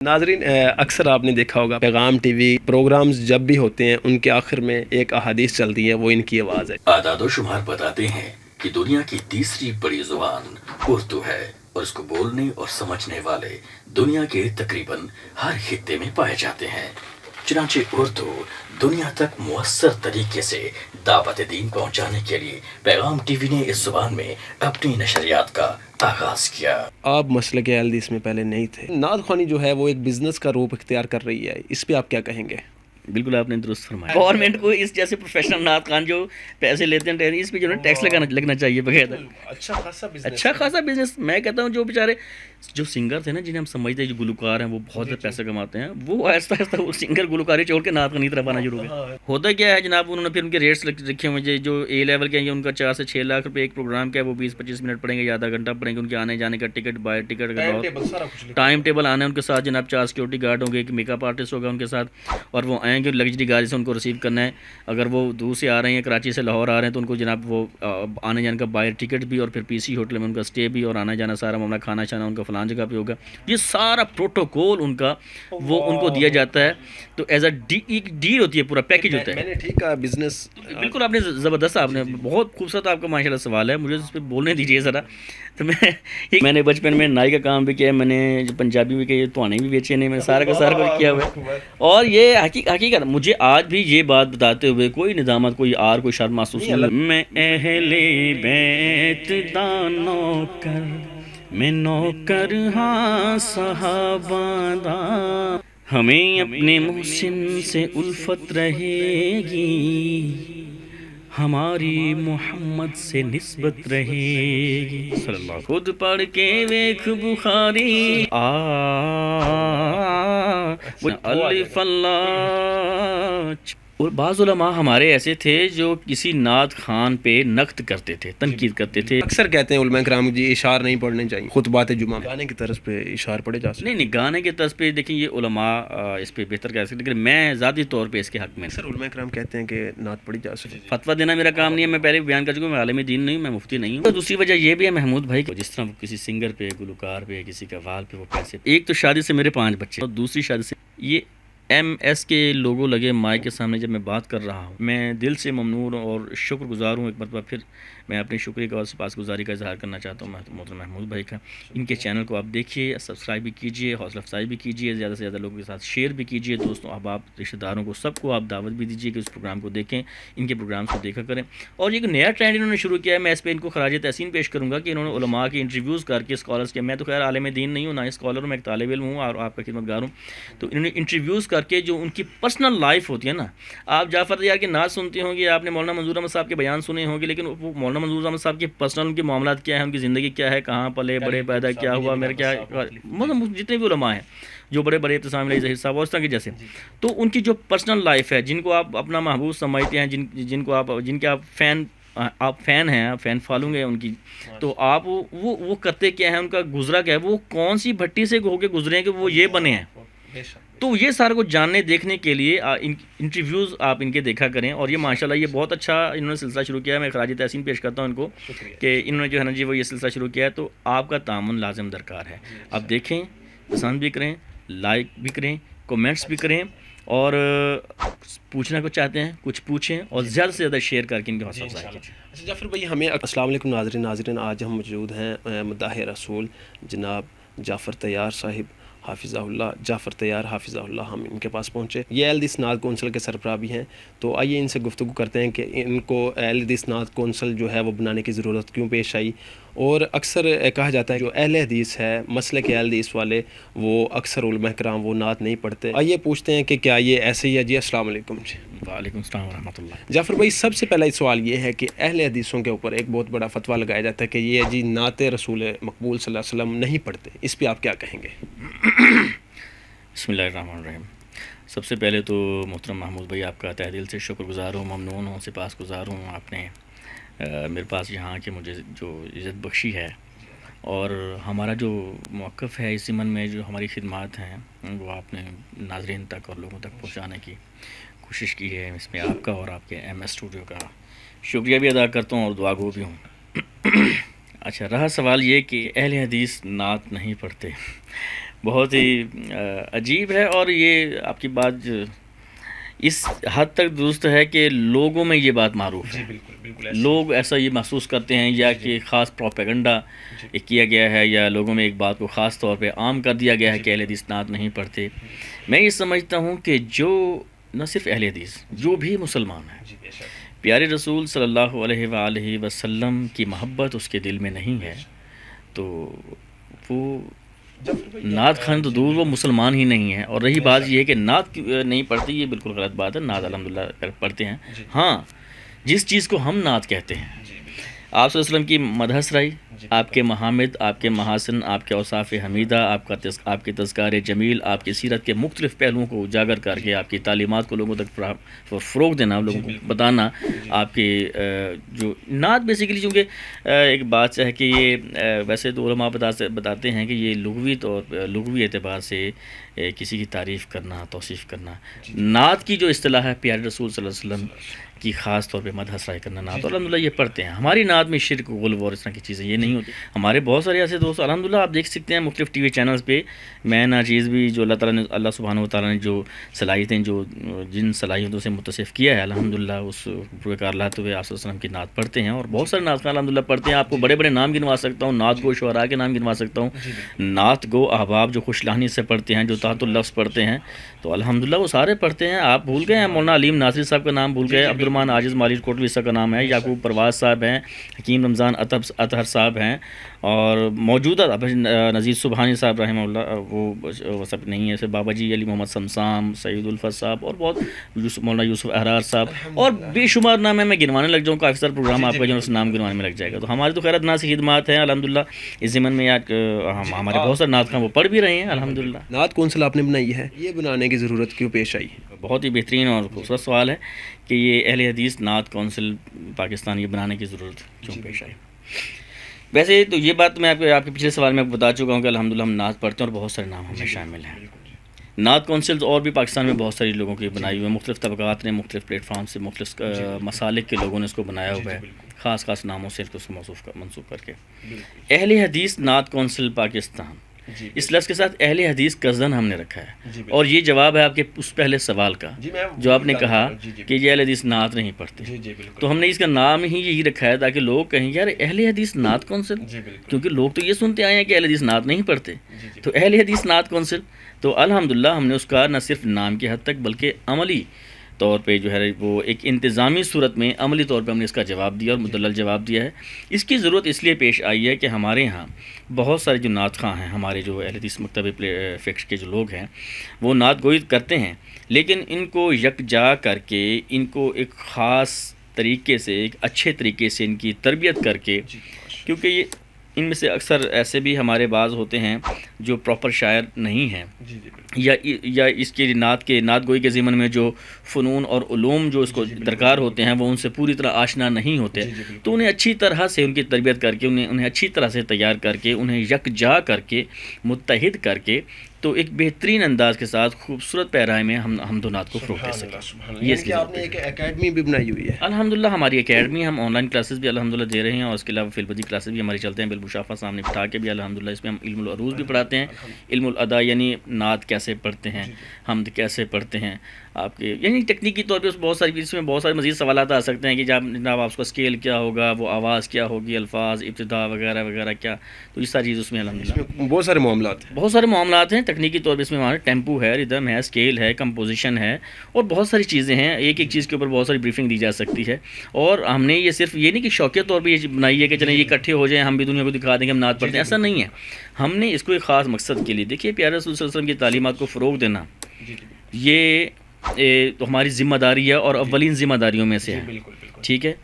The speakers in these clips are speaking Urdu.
ناظرین، اکثر آپ نے دیکھا ہوگا پیغام ٹی وی پروگرامز جب بھی ہوتے ہیں ان کے آخر میں ایک احادیث چلتی ہے، وہ ان کی آواز ہے۔ اعداد و شمار بتاتے ہیں کہ دنیا کی تیسری بڑی زبان اردو ہے، اور اس کو بولنے اور سمجھنے والے دنیا کے تقریباً ہر خطے میں پائے جاتے ہیں۔ چنانچہ اردو دنیا تک مؤثر طریقے سے دعوت دین پہنچانے کے لیے پیغام ٹی وی نے اس زبان میں اپنی نشریات کا آغاز کیا۔ آپ مسلک اہل حدیث میں پہلے نہیں تھے، نعت خوانی جو ہے وہ ایک بزنس کا روپ اختیار کر رہی ہے، اس پہ آپ کیا کہیں گے؟ بالکل آپ نے درست فرمایا۔ گورنمنٹ کو اس جیسے پروفیشنل نعت خان جو پیسے لیتے ہیں اس پہ جو ہے ٹیکس لگنا چاہیے بغیر اچھا خاصا بزنس۔ میں کہتا ہوں جو بیچارے جو سنگر تھے نا، جنہیں ہم سمجھتے ہیں جو گلوکار ہیں وہ بہت زیادہ پیسے کماتے ہیں، وہ آہستہ آہستہ وہ سنگر گلوکاری چھوڑ کے نعت خانی طرف آنا شروع ہو گیا۔ ہوتا کیا ہے جناب، انہوں نے پھر ان کے ریٹس رکھے ہوئے جو اے لیول کے ہیں، ان کا 4 سے 6 لاکھ روپے ایک پروگرام کا ہے، وہ 20-25 منٹ پڑیں گے یا آدھا گھنٹہ پڑیں گے، ان کے آنے جانے کا ٹکٹ بائی ٹکٹ کا ٹائم ٹیبل آنا ہے ان کے ساتھ جناب، 4 سیکورٹی گارڈ ہوں گے، ایک میک اپ آرٹسٹ ہوگا ان کے ساتھ، اور وہ آئیں گے لگژری گاڑی سے ان کو ریسیو کرنا ہے۔ اگر وہ دور سے آ رہے ہیں، کراچی سے لاہور آ رہے ہیں، تو ان کو جناب وہ آنے جانے کا باہر ٹکٹ بھی، اور پھر پی سی ہوٹل میں ان کا اسٹے بھی، اور آنا جانا سارا معاملہ، کھانا شانا ان کا فلان جگہ پہ ہوگا۔ یہ سارا پروٹوکول ان کا وہ ان کو دیا جاتا ہے، تو ایز اے ڈیل ہوتی ہے، پورا پیکج ہوتا ہے۔ میں نے ٹھیک کہا، بزنس بالکل آپ نے زبردست، آپ نے بہت خوبصورت آپ کا ماشاء اللہ سوال ہے، مجھے اس پہ بولنے دیجیے ذرا۔ تو میں نے بچپن میں نائی کا کام بھی کیا ہے، میں نے پنجابی بھی کیا، توانے بھی بیچے نے، میں نے سارا کا سارا کچھ کیا ہوا ہے، اور یہ حقیقت مجھے آج بھی یہ بات بتاتے ہوئے کوئی ندامت، کوئی آر، کوئی شرم محسوس نہیں۔ میں اہل بیت دانو کر میں نوکر ہاں صحابہ دا، ہمیں اپنے محسن سے الفت رہے گی، ہماری محمد سے نسبت رہے گی، صلی اللہ۔ خود پڑھ کے ویکھ بخاری الف اللہ۔ اور بعض علماء ہمارے ایسے تھے جو کسی نعت خان پہ نقد کرتے تھے، تنقید کرتے تھے۔ اکثر کہتے ہیں علماء کرام جی اشعار نہیں پڑھنے چاہیے، خطبات جمعہ گانے کی طرز پہ اشعار پڑھے جا سکتے؟ نہیں، گانے کے طرز پہ دیکھیں، یہ علماء اس پہ بہتر کہہ سکتے، لیکن میں ذاتی طور پہ اس کے حق میں سر علماء کرام کہتے ہیں کہ نعت پڑھی جا سکتی۔ فتویٰ دینا میرا کام نہیں ہے، میں پہلے بھی بیان کر چکا ہوں، میں عالم دین نہیں ہوں، میں مفتی نہیں ہوں۔ دوسری وجہ یہ بھی ہے محمود بھائی کو، جس طرح وہ کسی سنگر پہ، گلوکار پہ، کسی قوال پہ وہ پیسے، ایک تو شادی سے میرے 5 بچے، اور دوسری شادی سے یہ ایم ایس کے لوگوں لگے مائک کے سامنے جب میں بات کر رہا ہوں، میں دل سے ممنون اور شکر گزار ہوں۔ ایک مرتبہ پھر میں اپنی شکریہ کا اور سپاس گزاری کا اظہار کرنا چاہتا ہوں محترم محمود بھائی کا۔ ان کے چینل کو آپ دیکھیے، سبسکرائب بھی کیجیے، حوصلہ افزائی بھی کیجیے، زیادہ سے زیادہ لوگوں کے ساتھ شیئر بھی کیجیے، دوستوں احباب رشتہ داروں کو سب کو آپ دعوت بھی دیجیے کہ اس پروگرام کو دیکھیں، ان کے پروگرامس کو دیکھا کریں۔ اور یہ نیا ٹرینڈ انہوں نے شروع کیا ہے، میں اس پہ ان کو خراج تحسین پیش کروں گا کہ انہوں نے علماء کی انٹرویوز کر کے، اسکالرس کے، میں تو خیر عالم دین نہیں ہوں، نہ اسکالر ہوں، میں ایک طالب علم ہوں اور آپ کا خدمت گار ہوں، تو انہوں نے انٹرویوز کر کے جو ان کی پرسنل لائف ہوتی ہے نا، آپ جعفر طیار کے نعت سنتے ہوں گے، آپ نے مولانا منظور احمد صاحب کے بیان سنے ہوں گے، لیکن وہ مولانا منظور احمد صاحب کے پرسنل ان کے معاملات کیا ہیں، ان کی زندگی کیا ہے، کہاں پلے بڑے، پیدا کیا ہوا، میرا کیا، مطلب جتنے بھی علماء ہیں جو بڑے بڑے، ابتسام علیہ ظہیر صاحب اور اس طرح کے جیسے، تو ان کی جو پرسنل لائف ہے، جن کو آپ اپنا محبوب سمجھتے ہیں، جن کے آپ فین ہیں، آپ فین فالوئنگ ہے ان کی، تو آپ وہ کرتے کیا ہیں، ان کا گزرا کیا ہے، وہ کون سی بھٹی سے ہو کے گزرے ہیں کہ وہ یہ بنے ہیں، تو یہ سارا کچھ جاننے دیکھنے کے لیے انٹرویوز آپ ان کے دیکھا کریں۔ اور یہ ماشاءاللہ یہ بہت اچھا انہوں نے سلسلہ شروع کیا ہے، میں خراج تحسین پیش کرتا ہوں ان کو کہ انہوں نے جو ہے نا جی وہ یہ سلسلہ شروع کیا ہے، تو آپ کا تعاون لازم درکار ہے۔ آپ دیکھیں، پسند بھی کریں، لائک بھی کریں، کومنٹس بھی کریں، اور پوچھنا کچھ چاہتے ہیں کچھ پوچھیں، اور زیادہ سے زیادہ شیئر کر کے ان کی حوصلہ افزائی کیجیے۔ اچھا جعفر بھائی، ہمیں السلام علیکم ناظرین، آج ہم موجود ہیں مداح رسول جناب جعفر طیار صاحب حافظہ اللہ، جعفر طیار حافظہ اللہ، ہم ان کے پاس پہنچے۔ یہ اہل حدیث نعت کونسل کے سربراہ بھی ہیں، تو آئیے ان سے گفتگو کرتے ہیں کہ ان کو اہل حدیث نعت کونسل جو ہے وہ بنانے کی ضرورت کیوں پیش آئی۔ اور اکثر کہا جاتا ہے جو اہل حدیث ہے، مسلک اہل حدیث والے، وہ اکثر علماء کرام وہ نعت نہیں پڑھتے۔ آئیے پوچھتے ہیں کہ کیا یہ ایسے ہی ہے؟ جی السلام علیکم۔ جی وعلیکم السلام ورحمۃ اللہ۔ جعفر بھائی، سب سے پہلا سوال یہ ہے کہ اہل حدیثوں کے اوپر ایک بہت بڑا فتویٰ لگایا جاتا ہے کہ یہ جی نعت رسول مقبول صلی اللہ علیہ وسلم نہیں پڑھتے، اس پہ آپ کیا کہیں گے؟ بسم اللہ الرحمن الرحیم۔ سب سے پہلے تو محترم محمود بھائی آپ کا تہ دل سے شکر گزار ہوں، ممنون ہوں، سپاس گزار ہوں، آپ نے میرے پاس یہاں کے مجھے جو عزت بخشی ہے، اور ہمارا جو موقف ہے اس ضمن میں جو ہماری خدمات ہیں وہ آپ نے ناظرین تک اور لوگوں تک پہنچانے کی کوشش کی ہے، اس میں آپ کا اور آپ کے ایم ایس اسٹوڈیو کا شکریہ بھی ادا کرتا ہوں اور دعا گو بھی ہوں۔ اچھا، رہا سوال یہ کہ اہل حدیث نعت نہیں پڑھتے، بہت ہی عجیب ہے، اور یہ آپ کی بات اس حد تک درست ہے کہ لوگوں میں یہ بات معروف ہے، بالکل بالکل لوگ ایسا یہ محسوس کرتے ہیں یا کہ خاص پروپیگنڈا کیا گیا ہے، یا لوگوں میں ایک بات کو خاص طور پہ عام کر دیا گیا ہے کہ اہل حدیث نعت نہیں پڑھتے۔ میں یہ سمجھتا ہوں کہ جو نہ صرف اہل حدیث، جو بھی مسلمان ہیں، پیارے رسول صلی اللہ علیہ وآلہ وسلم کی محبت اس کے دل میں نہیں ہے، تو وہ نعت خوان تو دور، وہ مسلمان ہی نہیں ہے۔ اور رہی بات یہ ہے کہ نعت نہیں پڑھتی، یہ بالکل غلط بات ہے، نعت الحمدللہ پڑھتے ہیں۔ ہاں، جس چیز کو ہم نعت کہتے ہیں، آپ صلی اللہ علیہ وسلم کی مدح سرائی، آپ کے محامد، آپ کے محاسن، آپ کے اوصاف حمیدہ، آپ کے تذکار جمیل، آپ کی سیرت کے مختلف پہلوؤں کو اجاگر کر کے آپ کی تعلیمات کو لوگوں تک فروغ دینا، لوگوں کو بتانا، آپ کے جو نعت بیسیکلی، چونکہ ایک بات ہے کہ یہ ویسے تو علماء بتاتے ہیں کہ یہ لغوی اعتبار سے کسی کی تعریف کرنا، توصیف کرنا، نعت کی جو اصطلاح ہے پیارے رسول صلی اللہ علیہ وسلم کی خاص طور پہ مدح سرائی کرنا، نعت الحمدللہ یہ پڑھتے ہیں۔ ہماری نعت میں شرک، غلو اور اس طرح کی چیزیں یہ نہیں ہوتی۔ ہمارے بہت سارے ایسے دوست الحمدللہ آپ دیکھ سکتے ہیں مختلف ٹی وی چینلز پہ، میں ناچیز بھی جو اللہ تعالیٰ نے، اللہ سبحانہ و تعالیٰ نے جو صلاحیتیں، جن صلاحیتوں سے متصف کیا ہے الحمدللہ، اس پورے کار لاتے ہوئے آپ صلی اللہ علیہ وسلم کی نعت پڑھتے ہیں، اور بہت سارے نعت الحمدللہ پڑھتے ہیں۔ آپ کو بڑے بڑے نام گنوا سکتا ہوں، نعت گو شعراء کے نام گنوا سکتا ہوں، نعت گو احباب جو خوش لحنی سے پڑھتے ہیں، جو تحت اللفظ پڑھتے ہیں، تو الحمدللہ وہ سارے پڑھتے ہیں۔ آپ بھول گئے ہیں مولانا علیم ناصری صاحب کا نام، بھول گئے عبدالرحمن عاجز مالی کوٹلی صاحب کا نام ہے، یعقوب پرواز صاحب ہیں، حکیم رمضان اطہر صاحب ہیں، اور موجودہ نذیر سبحانی صاحب رحمہ اللہ، وہ سب نہیں ہے، ایسے بابا جی علی محمد سمسام، سعید الفت صاحب، اور بہت مولانا یوسف احرار صاحب، اور بے شمار نام ہے، میں گنوانے لگ جاؤں کافی سارا پروگرام آپ کا جو نام گنوانے میں لگ جائے گا۔ تو ہماری تو خیرت ناز خدمات ہیں الحمدللہ، اس ضمن میں ہمارے بہت سارے نعت خواں وہ پڑھ بھی رہے ہیں الحمدللہ۔ نعت کونسل آپ نے بنائی ہے، یہ بنانے کی ضرورت کیوں پیش آئی؟ بہت ہی بہترین اور خوبصورت سوال ہے کہ یہ اہل حدیث نعت کونسل پاکستان یہ بنانے کی ضرورت کیوں پیش آئی۔ ویسے تو یہ بات میں آپ کے پچھلے سوال میں بتا چکا ہوں کہ الحمدللہ ہم نعت پڑھتے ہیں اور بہت سارے نام ہمیں شامل ہیں۔ نعت کونسلز اور بھی پاکستان میں بہت ساری لوگوں کی بنائی ہوئی ہیں، مختلف طبقات نے، مختلف پلیٹ فارم سے، مختلف مسالک کے لوگوں نے اس کو بنایا ہوا ہے، خاص ناموں سے اس کو منسوخ کر کے۔ اہل حدیث نعت کونسل پاکستان، اس لفظ کے ساتھ اہل حدیث کا زن ہم نے رکھا ہے، اور یہ جواب ہے آپ کے اس پہلے سوال کا جو آپ نے کہا کہ یہ اہل حدیث نعت نہیں پڑھتے، تو ہم نے اس کا نام ہی یہی رکھا ہے تاکہ لوگ کہیں یار اہل حدیث نعت کونسل، کیونکہ لوگ تو یہ سنتے آئے ہیں کہ اہل حدیث نعت نہیں پڑھتے، تو اہل حدیث نعت کونسل، تو الحمدللہ ہم نے اس کا نہ صرف نام کی حد تک بلکہ عملی طور پہ جو ہے وہ ایک انتظامی صورت میں عملی طور پہ ہم نے اس کا جواب دیا اور مدلل جواب دیا ہے۔ اس کی ضرورت اس لیے پیش آئی ہے کہ ہمارے ہاں بہت سارے جو نعت خواں ہیں، ہمارے جو اہل حدیث مکتب فقہ کے جو لوگ ہیں، وہ نعت گوئی کرتے ہیں، لیکن ان کو یکجا کر کے، ان کو ایک خاص طریقے سے، ایک اچھے طریقے سے ان کی تربیت کر کے، کیونکہ یہ ان میں سے اکثر ایسے بھی ہمارے بعض ہوتے ہیں جو پراپر شاعر نہیں ہیں، یا اس کے نعت گوئی کے ضمن میں جو فنون اور علوم جو اس کو درکار ہوتے ہیں وہ ان سے پوری طرح آشنا نہیں ہوتے، تو انہیں اچھی طرح سے ان کی تربیت کر کے، انہیں اچھی طرح سے تیار کر کے، انہیں یکجا کر کے، متحد کر کے، تو ایک بہترین انداز کے ساتھ خوبصورت پیرائے میں ہم حمد و نعت کو فروغ دے سکیں۔ یہ اس کہ آپ نے ایک اکیڈمی بھی بنائی ہوئی ہے؟ الحمدللہ ہماری اکیڈمی، ہم آن لائن کلاسز بھی الحمدللہ دے رہے ہیں، اور اس کے علاوہ فی البدی کلاسز بھی ہماری چلتے ہیں، بالمشافہ سامنے بٹھا کے بھی الحمدللہ، اس میں ہم علم العروض بھی پڑھاتے ہیں، علم الادا یعنی نعت کیسے پڑھتے ہیں، حمد کیسے پڑھتے ہیں، آپ کے یعنی ٹیکنیکی طور پہ اس میں بہت سارے مزید سوالات آ سکتے ہیں کہ جناب آپ کا اسکیل کیا ہوگا، وہ آواز کیا ہوگی، الفاظ، ابتدا وغیرہ وغیرہ کیا، تو یہ ساری چیز اس میں الحمدللہ بہت سارے معاملات ہیں تکنیکی طور پہ، اس میں ہمارا ٹیمپو ہے، ردم ہے، اسکیل ہے، کمپوزیشن ہے، اور بہت ساری چیزیں ہیں، ایک چیز کے اوپر بہت ساری بریفنگ دی جا سکتی ہے، اور ہم نے یہ صرف یہ نہیں کہ شوقیہ طور پہ یہ بنائی ہے کہ چلیں یہ اکٹھے ہو جائیں، ہم بھی دنیا کو دکھا دیں کہ ہم نعت پڑھتے ہیں، ایسا نہیں ہے۔ ہم نے اس کو ایک خاص مقصد کے لیے، دیکھیے پیارے رسول صلی اللہ علیہ وسلم کی تعلیمات کو فروغ دینا، یہ تو ہماری ذمہ داری ہے اور اولین ذمہ داریوں میں سے ہے، ٹھیک ہے۔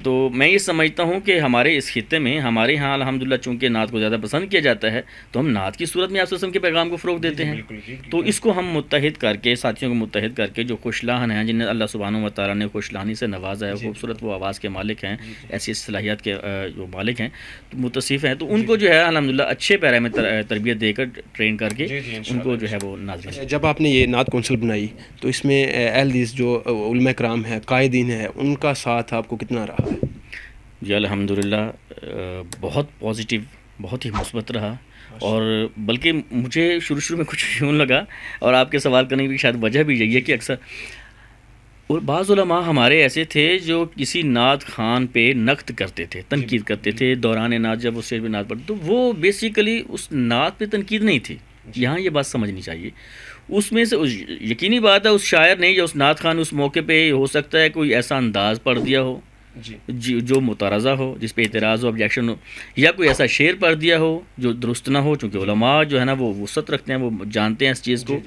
تو میں یہ سمجھتا ہوں کہ ہمارے اس خطے میں، ہمارے ہاں الحمدللہ چونکہ نعت کو زیادہ پسند کیا جاتا ہے، تو ہم نعت کی صورت میں آپ وسلم کے پیغام کو فروغ دیتے ہیں، تو اس کو ہم متحد کر کے، ساتھیوں کو متحد کر کے، جو خوش لحن ہیں، جنہیں اللہ سبحانہ و تعالیٰ نے خوش لحنی سے نوازا ہے، خوبصورت وہ آواز کے مالک ہیں، ایسی صلاحیت کے جو مالک ہیں، متصف ہیں، تو ان کو جو ہے الحمدللہ اچھے پیرے میں تربیت دے کر، ٹرین کر کے ان کو جو ہے وہ نازل۔ جب آپ نے یہ نعت کونسل بنائی تو اس میں اہل حدیث جو علماء کرام ہیں، قائدین ہیں، ان کا ساتھ آپ کو کتنا رہا ہے؟ جی الحمدللہ بہت پازیٹیو، بہت ہی مثبت رہا، اور بلکہ مجھے شروع میں کچھ یوں لگا، اور آپ کے سوال کرنے کی شاید وجہ بھی یہی ہے کہ اکثر اور بعض علماء ہمارے ایسے تھے جو کسی نعت خان پہ نقد کرتے تھے، تنقید کرتے تھے دوران نعت، جب وہ اسٹیج پہ نعت پڑھتے تو وہ بیسیکلی اس نعت پہ تنقید نہیں تھی. یہاں یہ بات سمجھنی چاہیے. اس میں سے یقینی بات ہے اس شاعر نے یا اس نعت خان اس موقع پہ ہو سکتا ہے کوئی ایسا انداز پڑھ دیا ہو جو مترازہ ہو، جس پہ اعتراض ہو، آبجیکشن ہو، یا کوئی ایسا شعر پڑھ دیا ہو جو درست نہ ہو. چونکہ علماء جو ہے نا وہ وسعت رکھتے ہیں، وہ جانتے ہیں اس چیز کو.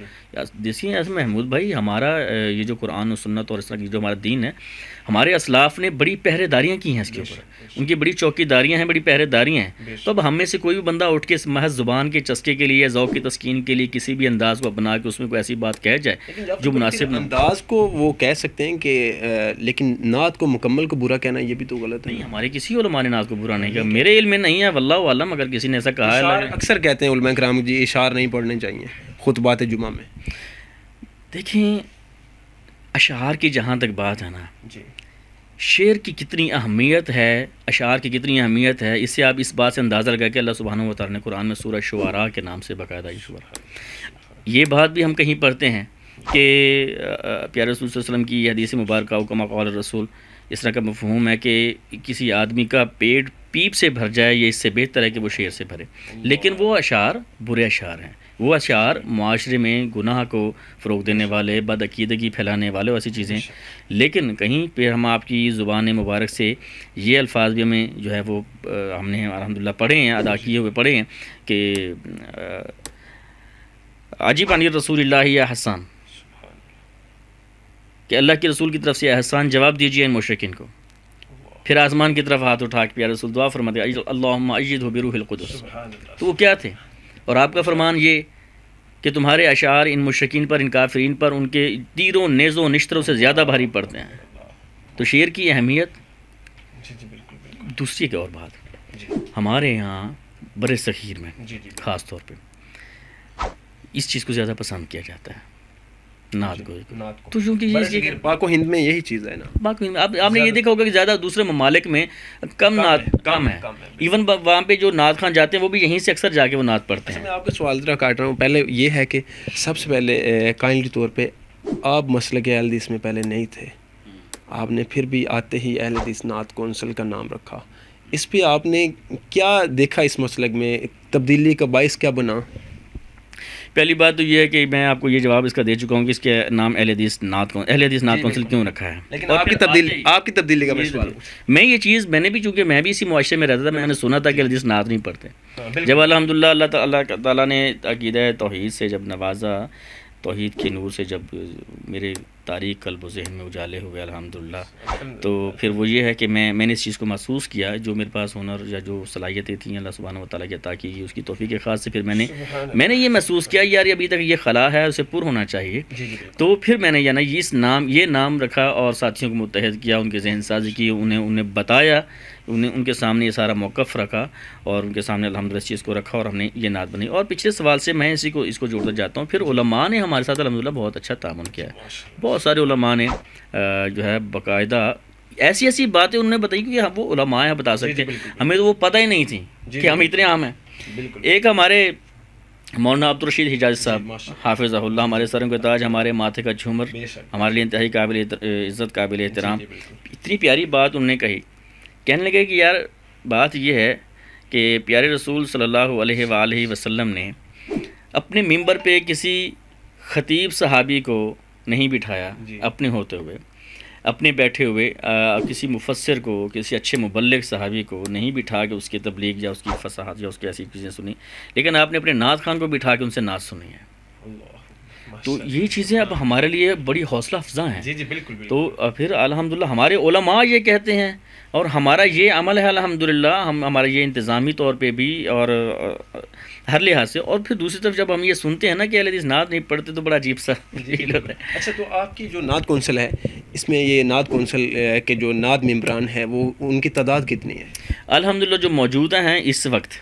دیکھیے ایسے محمود بھائی، ہمارا یہ جو قرآن و سنت اور اس طرح کی جو ہمارا دین ہے، ہمارے اسلاف نے بڑی پہرے داریاں کی ہیں اس کے اوپر، ان کی بڑی چوکی داریاں ہیں، بڑی پہرے داریاں ہیں. تو اب ہم میں سے کوئی بھی بندہ اٹھ کے محض زبان کے چسکے کے لیے، ذوق کی تسکین کے لیے کسی بھی انداز کو بنا کے اس میں کوئی ایسی بات کہہ جائے جو مناسب نہ ہو. انداز کو وہ کہہ سکتے ہیں کہ لیکن نعت کو مکمل کو برا کہنا یہ بھی تو غلط ہے. نہیں، ہمارے کسی علماء نے نعت کو برا نہیں کہا، میرے علم میں نہیں ہے، واللہ عالم. اگر کسی نے ایسا کہا ہے، اکثر کہتے ہیں علماء کرام جی اشعار نہیں پڑھنے چاہیے خطبات جمعہ میں. دیکھیں اشعار کی جہاں تک بات ہے نا، جی شعر کی کتنی اہمیت ہے، اشعار کی کتنی اہمیت ہے، اس سے آپ اس بات سے اندازہ لگا کہ اللہ سبحانہ و تعالیٰ نے قرآن میں سورہ شعراء کے نام سے باقاعدہ یہ بات بھی ہم کہیں پڑھتے ہیں کہ پیارے رسول صلی اللہ علیہ وسلم کی حدیث مبارکہ و کما قال الرسول، اس طرح کا مفہوم ہے کہ کسی آدمی کا پیٹ پیپ سے بھر جائے یہ اس سے بہتر ہے کہ وہ شعر سے بھرے. لیکن وہ اشعار برے اشعار ہیں، وہ اشعار معاشرے میں گناہ کو فروغ دینے والے، بد عقیدگی پھیلانے والے، ایسی چیزیں. لیکن کہیں پہ ہم آپ کی زبان مبارک سے یہ الفاظ بھی ہمیں جو ہے وہ ہم نے الحمدللہ پڑھے ہیں، ادا کیے ہوئے پڑھے ہیں کہ عجیب عن رسول اللہ یا حسان، کہ اللہ کے رسول کی طرف سے احسان جواب دیجیے ان مشرکین کو. پھر آسمان کی طرف ہاتھ اٹھا کے پیارے رسول دعا فرماتے اللہم ایدہ بروح القدس. تو وہ کیا تھے؟ اور آپ کا فرمان یہ کہ تمہارے اشعار ان مشرکین پر، ان کافرین پر، ان کے تیروں نیزوں نشتروں سے زیادہ بھاری پڑتے ہیں. تو شعر کی اہمیت. دوسری ایک اور بات، ہمارے یہاں بر صغیر میں خاص طور پہ اس چیز کو زیادہ پسند کیا جاتا ہے، نعت کو. تو چونکہ یہ پاک و ہند میں یہی چیز ہے نا. آپ نے یہ دیکھا ہوگا کہ زیادہ دوسرے ممالک میں کم نعت کم ہے. ایون وہاں پہ جو نعت خان جاتے ہیں وہ بھی یہیں سے اکثر جا کے وہ نعت پڑھتے ہیں. میں آپ کا سوال ذرا کاٹ رہا ہوں. پہلے یہ ہے کہ سب سے پہلے کائنڈلی طور پہ آپ مسلک اہل حدیث میں پہلے نہیں تھے، آپ نے پھر بھی آتے ہی اہل حدیث نعت کونسل کا نام رکھا. اس پہ آپ نے کیا دیکھا؟ اس مسلک میں تبدیلی کا باعث کیا بنا؟ پہلی بات تو یہ ہے کہ میں آپ کو یہ جواب اس کا دے چکا ہوں کہ اس کے نام اہل حدیث نعت کونسل کیوں رکھا ہے. لیکن آپ کی تبدیلی کا سوال میں یہ چیز میں نے بھی، چونکہ میں بھی اسی معاشرے میں رہتا تھا، میں نے سنا تھا کہ اہل حدیث نعت نہیں پڑھتے. جب الحمدللہ اللہ تعالیٰ نے عقیدہ توحید سے جب نوازا، توحید کے نور سے جب میرے تاریخ قلب و ذہن میں اجالے ہوئے الحمدللہ، تو پھر وہ یہ ہے کہ میں نے اس چیز کو محسوس کیا، جو میرے پاس ہنر یا جو صلاحیتیں تھیں اللہ سبحانہ و تعالیٰ کی عطا کی گئی، اس کی توفیق خاص سے پھر میں نے یہ محسوس کیا یار ابھی تک یہ خلا ہے، اسے پر ہونا چاہیے. تو پھر میں نے یہ نام رکھا اور ساتھیوں کو متحد کیا، ان کے ذہن سازی کی، انہیں بتایا، ان کے سامنے یہ سارا موقف رکھا اور ان کے سامنے الحمدللہ اس چیز کو رکھا اور ہم نے یہ نعت بنائی. اور پچھلے سوال سے میں اس کو جوڑتا جاتا ہوں. پھر علماء نے ہمارے ساتھ الحمدللہ بہت اچھا تعاون کیا ہے. بہت سارے علماء نے جو ہے باقاعدہ ایسی باتیں انہوں نے بتائی کہ وہ علماء ہیں بتا سکتے ہیں، ہمیں تو وہ پتہ ہی نہیں تھی کہ ہم اتنے عام ہیں. ایک ہمارے مولانا عبدالرشید حجازی صاحب حافظہ اللہ، ہمارے سروں کا تاج، ہمارے ماتھے کا جھومر، ہمارے لیے انتہائی قابل عزت، قابل احترام. اتنی پیاری بات انہوں نے کہی، کہنے لگے کہ یار بات یہ ہے کہ پیارے رسول صلی اللہ علیہ وآلہ وسلم نے اپنے ممبر پہ کسی خطیب صحابی کو نہیں بٹھایا اپنے ہوتے ہوئے، اپنے بیٹھے ہوئے کسی مفسر کو، کسی اچھے مبلغ صحابی کو نہیں بٹھا کے اس کی تبلیغ یا اس کی فصاحت یا اس کی ایسی چیزیں سنی، لیکن آپ نے اپنے نعت خان کو بٹھا کے ان سے نعت سنی ہے. تو یہ چیزیں اب ہمارے لیے بڑی حوصلہ افزا ہیں. تو پھر الحمدللہ ہمارے علماء یہ کہتے ہیں اور ہمارا یہ عمل ہے الحمدللہ، ہمارا یہ انتظامی طور پہ بھی اور ہر لحاظ سے. اور پھر دوسری طرف جب ہم یہ سنتے ہیں نا کہ اہل حدیث نعت نہیں پڑھتے تو بڑا عجیب سا فیل ہوتا ہے. اچھا، تو آپ کی جو نعت کونسل ہے، اس میں یہ نعت کونسل کے جو نعت ممبران ہیں وہ ان کی تعداد کتنی ہے؟ الحمدللہ جو موجودہ ہیں اس وقت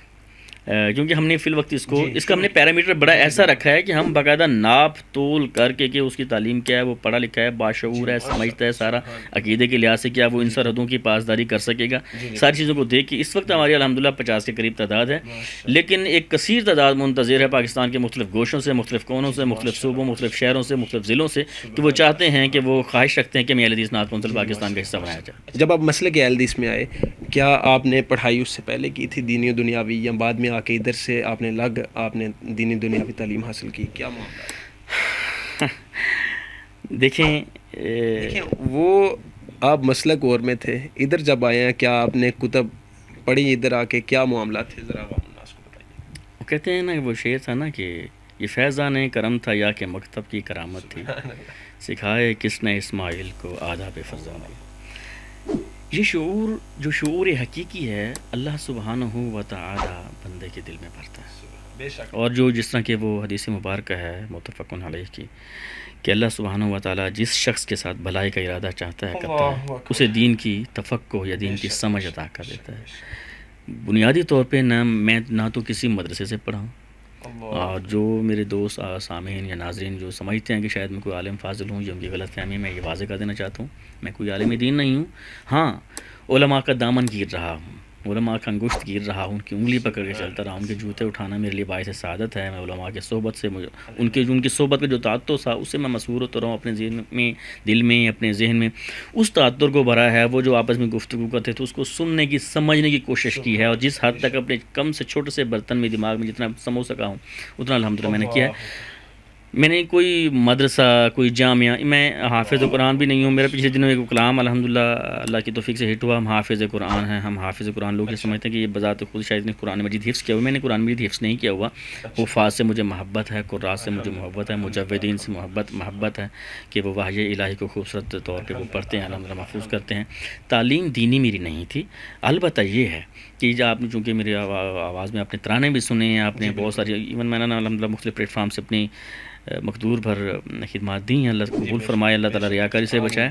کیونکہ ہم نے فی الوقت اس کا ہم نے پیرامیٹر بڑا ایسا رکھا ہے کہ ہم باقاعدہ ناپ تول کر کے کہ اس کی تعلیم کیا ہے، وہ پڑھا لکھا ہے، باشعور ہے، سمجھتا ہے سارا، عقیدے کے لحاظ سے کیا وہ ان سرحدوں کی پاسداری کر سکے گا، ساری چیزوں کو دیکھ کے اس وقت ہماری الحمدللہ 50 کے قریب تعداد ہے، لیکن ایک کثیر تعداد منتظر ہے پاکستان کے مختلف گوشوں سے، مختلف کونوں سے، مختلف صوبوں، مختلف شہروں سے، مختلف ضلعوں سے، کہ وہ چاہتے ہیں کہ وہ خواہش رکھتے ہیں کہ اہل حدیث نعت کونسل پاکستان کا حصہ بنایا جائے۔ جب آپ مسلک اہل حدیث میں آئے، کیا آپ نے پڑھائی اس سے پہلے کی تھی دینی و دنیاوی، یا بعد میں آ کے ادھر سے آپ نے دینی دنیاوی تعلیم حاصل کی؟ کیا معاملہ ہے؟ دیکھیں وہ آپ مسلک اور میں تھے، ادھر جب آئے ہیں کیا آپ نے کتب پڑھی ادھر آ کے؟ کیا معاملات تھے، ذرا عوام الناس کو بتائیے۔ وہ کہتے ہیں نا کہ وہ شعر تھا نا کہ یہ فیضان کرم تھا یا کہ مکتب کی کرامت تھی، سکھائے کس نے اسماعیل کو آداب فرزانہ۔ یہ شعور جو شعور حقیقی ہے، اللہ سبحانہ و تعالی بندے کے دل میں بھرتا ہے، بے شک۔ اور جو جس طرح کہ وہ حدیث مبارکہ ہے متفق علیہ کی کہ اللہ سبحانہ و تعالی جس شخص کے ساتھ بھلائی کا ارادہ چاہتا ہے کرتا ہے، اسے دین کی تفقہ یا دین کی سمجھ عطا کر دیتا ہے۔ بنیادی طور پہ میں نہ تو کسی مدرسے سے پڑھا ہوں، اور جو میرے دوست سامعین یا ناظرین جو سمجھتے ہیں کہ شاید میں کوئی عالم فاضل ہوں، یہ ان کی غلط فہمی، میں یہ واضح کر دینا چاہتا ہوں، میں کوئی عالم دین نہیں ہوں۔ ہاں، علماء کا دامن گیر رہا ہوں، علماء کا انگشت گیر رہا ہوں، ان کی انگلی پکڑ کے چلتا رہا ہوں، ان کے جوتے اٹھانا میرے لیے باعث سعادت ہے۔ میں علماء کے صحبت سے ان کی صحبت کا جو تعطر تھا اس سے میں مسحور ہوتا رہا ہوں، اپنے ذہن میں، دل میں، اپنے ذہن میں اس تعطر کو بھرا ہے۔ وہ جو آپس میں گفتگو کرتے تھے اس کو سننے کی، سمجھنے کی کوشش کی ہے، اور جس حد تک اپنے کم سے چھوٹے سے برتن میں دماغ میں جتنا سمجھ سکا ہوں اتنا الحمدللہ میں نے کیا ہے۔ میں نے کوئی مدرسہ، کوئی جامعہ، میں حافظ قرآن بھی نہیں ہوں۔ میرا پچھلے دنوں ایک کلام الحمدللہ اللہ کی توفیق سے ہٹ ہوا، ہم حافظ قرآن ہیں، ہم حافظ قرآن۔ لوگ یہ سمجھتے ہیں کہ یہ بذات خود شاید نے قرآن مجید حفظ کیا ہوا، میں نے قرآن مجید حفظ نہیں کیا ہوا۔ حفاظ سے مجھے محبت ہے، قراء سے مجھے محبت ہے، مجودین سے محبت ہے کہ وہ وحی الہی کو خوبصورت طور پہ وہ پڑھتے ہیں، الحمدللہ محفوظ کرتے ہیں۔ تعلیم دینی میری نہیں تھی، البتہ یہ ہے کہ جب آپ نے چونکہ میری آواز میں آپ نے ترانے بھی سنے ہیں، آپ نے بہت ساری ایون میں نے الحمدللہ مختلف پلیٹ فارم سے اپنی مقدور بھر خدمات دی ہیں، اللہ قبول فرمائے، اللہ تعالیٰ ریاکاری سے بچائے۔